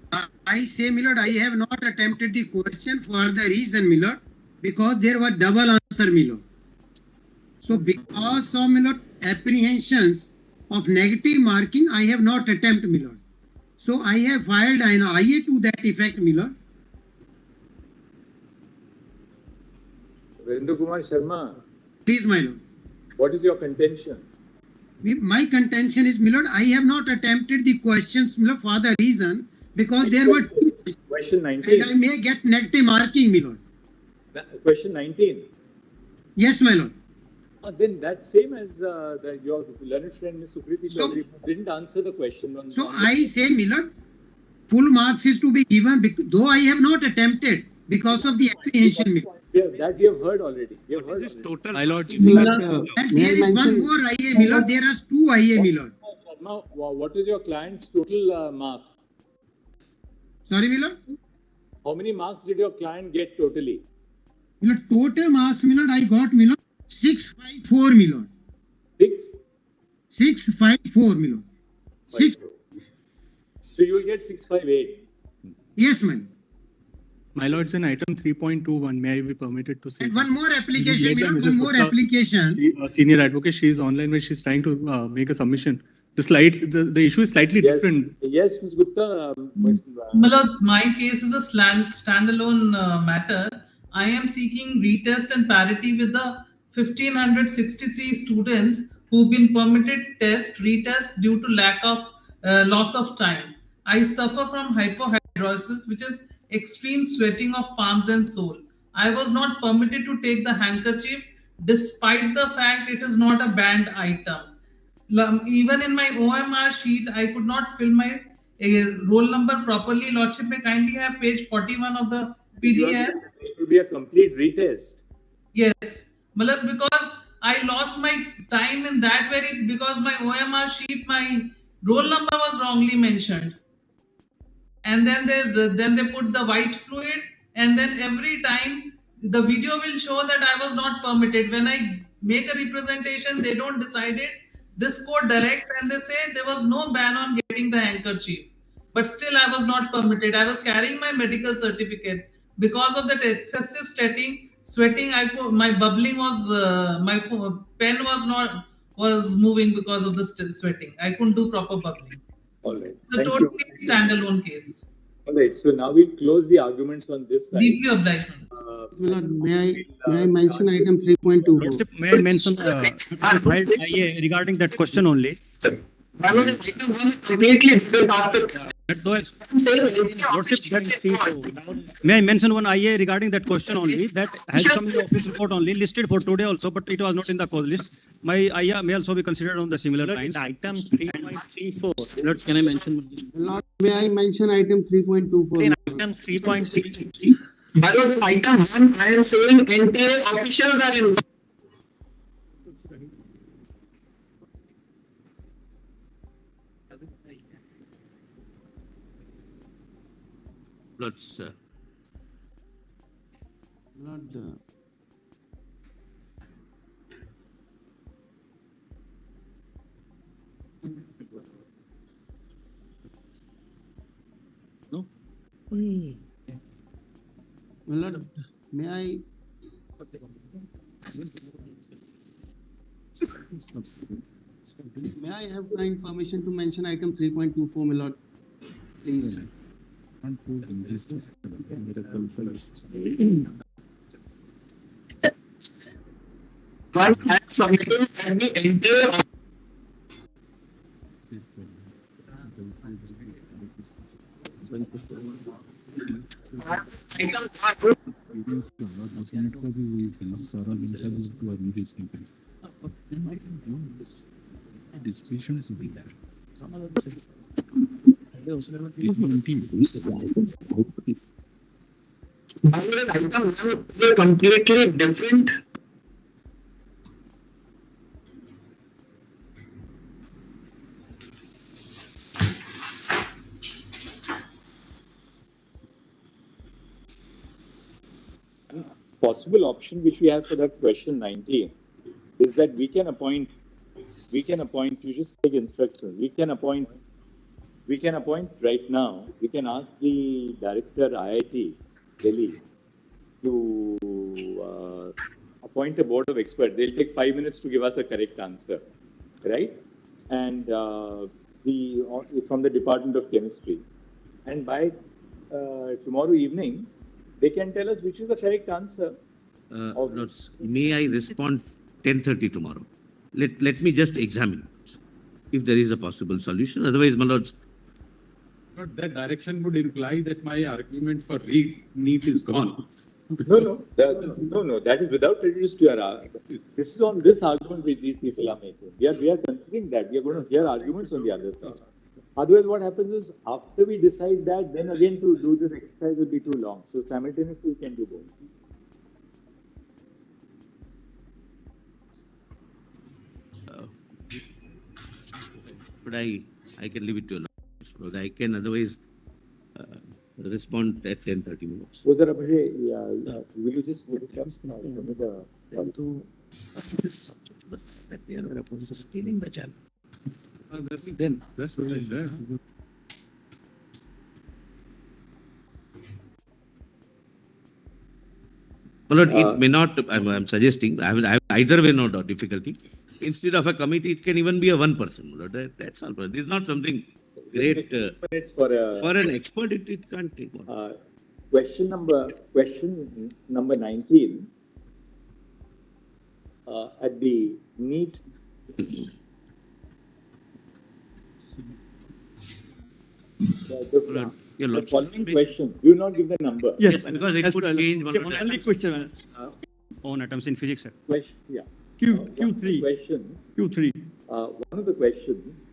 I say, Milord, I have not attempted the question for the reason, Milord, because there was double answer, Milord. So because of, Milord, apprehensions of negative marking, I have not attempted, Milord. So I have filed an IA to that effect, Milord. Virendra Kumar Sharma. Please, my lord. What is your contention? My contention is, Milord, I have not attempted the questions, Milord, for the reason because there were two. Question 19. And I may get negative marking, Milord. Question 19. Yes, my lord. Then that's same as your learned friend Ms. Sukriti Chaudhary didn't answer the question. So I say, Milord, full marks is to be given, though I have not attempted because of the apprehension, Milord. That we have heard already. We have heard already. Total. My lord, and there is one more IA, Milord. There are two IA, Milord. What is your client's total mark? Sorry, Milord? How many marks did your client get totally? Milord, total marks, Milord, I got, Milord, 654, Milord. 654, Milord. 6. So you will get 658. Yes, man. My lords, in item 3.21, may I be permitted to say And one something? more application, Later, Milord, Mrs. one more Gupta, application. the, senior advocate, she is online where she's trying to make a submission. The issue is slightly different. Yes, Ms. Gupta. My lords, my case is a standalone matter. I am seeking retest and parity with the 1,563 students who've been permitted retest due to lack of loss of time. I suffer from hypohidrosis, which is extreme sweating of palms and sole. I was not permitted to take the handkerchief despite the fact it is not a banned item. Even in my OMR sheet, I could not fill my roll number properly. Lordship may kindly have page 41 of the PDF. It will be a complete retest. Yes, but that's because I lost my time in that because my OMR sheet, my roll number was wrongly mentioned. And then they put the white fluid, and then every time the video will show that I was not permitted. When I make a representation, they don't decide it. This court directs and they say there was no ban on getting the handkerchief. But still I was not permitted. I was carrying my medical certificate. Because of that excessive sweating, my bubbling was, my pen was moving because of the sweating. I couldn't do proper bubbling. All right. It's a totally standalone case. All right. So now we'll close the arguments on this side. Deeply obliged. May I mention item 3.2? May I mention regarding that question only? Completely different aspect. May I mention one IA regarding that question only, that has come in the office report only, listed for today also, but it was not in the cause list. My IA may also be considered on the similar lines. Item 3.34. Lord, can I mention? Lord, may I mention item 3.24? In item 3.3. My lord, in item 1, I am saying NTA officials are involved. Let's, Lord, No? Lord, may I? May I have kind permission to mention item 3.24, my lord? Please. One I am submitting and the NTA. Item 1. My lord, item 1 is a completely different. Possible option which we have for that question 19 is that we can appoint, you just take instructions, we can appoint right now, we can ask the director IIT Delhi to appoint a board of experts. They'll take 5 minutes to give us a correct answer, right? And from the Department of Chemistry. And by tomorrow evening, they can tell us which is the correct answer. Lords, may I respond 10:30 tomorrow? Let me just examine if there is a possible solution. Otherwise, my lords. But that direction would imply that my argument for NEET is gone. No, that is without prejudice to your this is on this argument which these people are making. We are considering that. We are going to hear arguments on the other side. Otherwise, what happens is, after we decide that, then again to do this exercise will be too long. So simultaneously, we can do both. But I can leave it to you. Lord. I can otherwise respond at 10:30 minutes. Was there a will you just Stealing the channel. That's what I said. My lord, it may not, I'm suggesting, I have either way no difficulty. Instead of a committee, it can even be a one person. My lord, that's all. This is not something great. For an expert, it can't take one. Question number 19 at the NEET. The following question, do not give the number. Yes, because it could change one. Only question. Own items in physics, sir. Question, yeah. Q3. Q3. One of the questions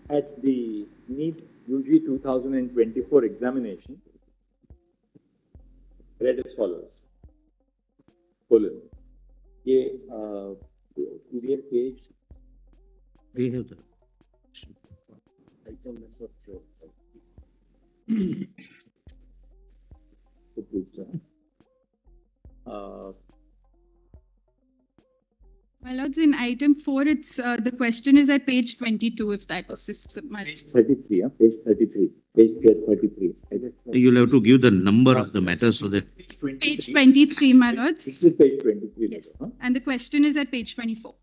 at the NEET UG 2024 examination read as follows. Colon. PDF page. They have the. My lords, in item 4, it's the question is at page 22, if that assists my. Page 33, yeah? Page 33. Page 33. You'll have to give the number of the matter so that. Page 23, my lords. This is page 23. Yes. Huh? And the question is at page 24.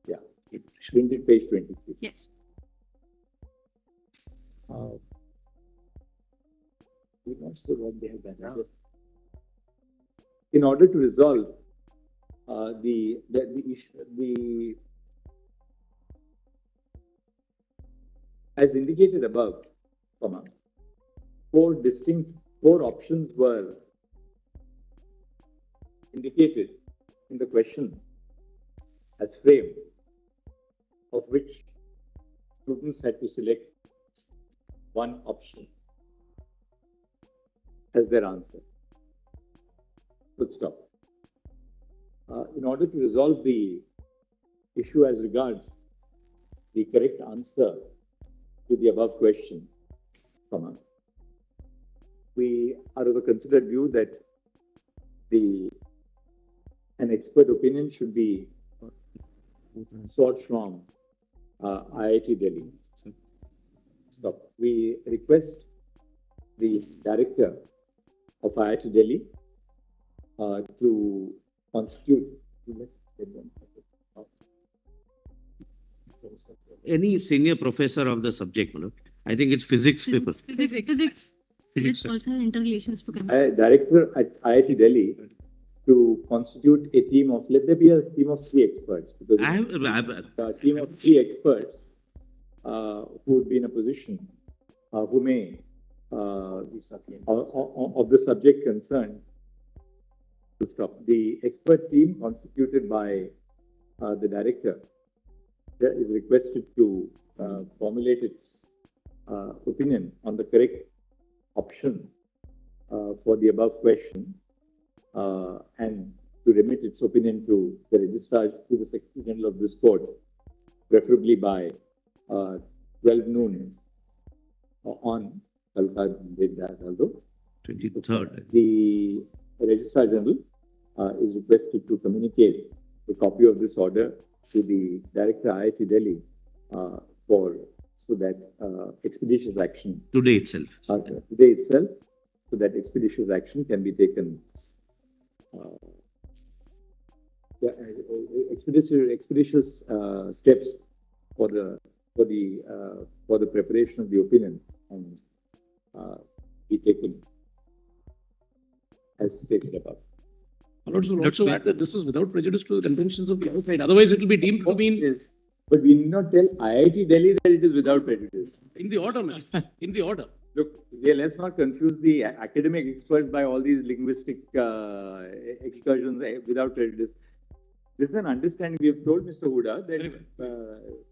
Yeah. It's printed page 23. Yes. We not sure what they have done. In order to resolve the issue, as indicated above, four options were indicated in the question as framed, of which students had to select one option as their answer. Full stop. In order to resolve the issue as regards the correct answer to the above question, we are of the considered view that an expert opinion should be sought from IIT Delhi. Stop. We request the director of IIT Delhi to constitute. Any senior professor of the subject, Manoj. I think it's physics paper. Physics. It's also interrelations to chemistry. Director at IIT Delhi to constitute a team of, let there be a team of 3 experts. Because a team of 3 experts who would be in a position, who may, of the subject concerned, to stop. The expert team constituted by the director is requested to formulate its opinion on the correct option for the above question and to remit its opinion to the registrar, to the Secretary General of this court, preferably by 12 noon on 23rd. The Registrar General is requested to communicate a copy of this order to the Director IIT Delhi so that expeditious action Today itself. so that expeditious action can be taken. Expeditious steps for the preparation of the opinion and be taken as stated above. Lords will also add that this was without prejudice to the contentions of the other side. Otherwise, it will be deemed to mean. But we need not tell IIT Delhi that it is without prejudice. In the order, man. In the order. Look, let's not confuse the academic experts by all these linguistic excursions without prejudice. This is an understanding. We have told Mr. Huda that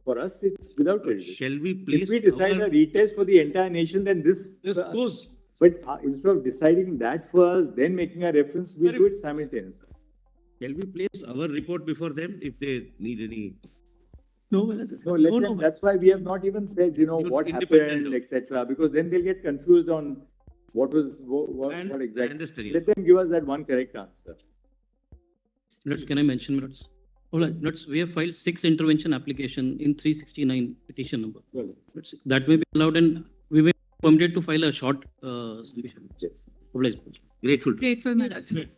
for us it's without prejudice. Shall we place If we decide a retest for the entire nation, then this goes. But instead of deciding that first, then making a reference, we'll do it simultaneously. Shall we place our report before them if they need any? No, that's why we have not even said, what happened, etc. Because then they'll get confused on what exactly. Let them give us that one correct answer. Can I mention, we have filed 6 intervention application in 369 petition number. That may be allowed and we may be permitted to file a short submission. Yes. Grateful. Grateful, my lord.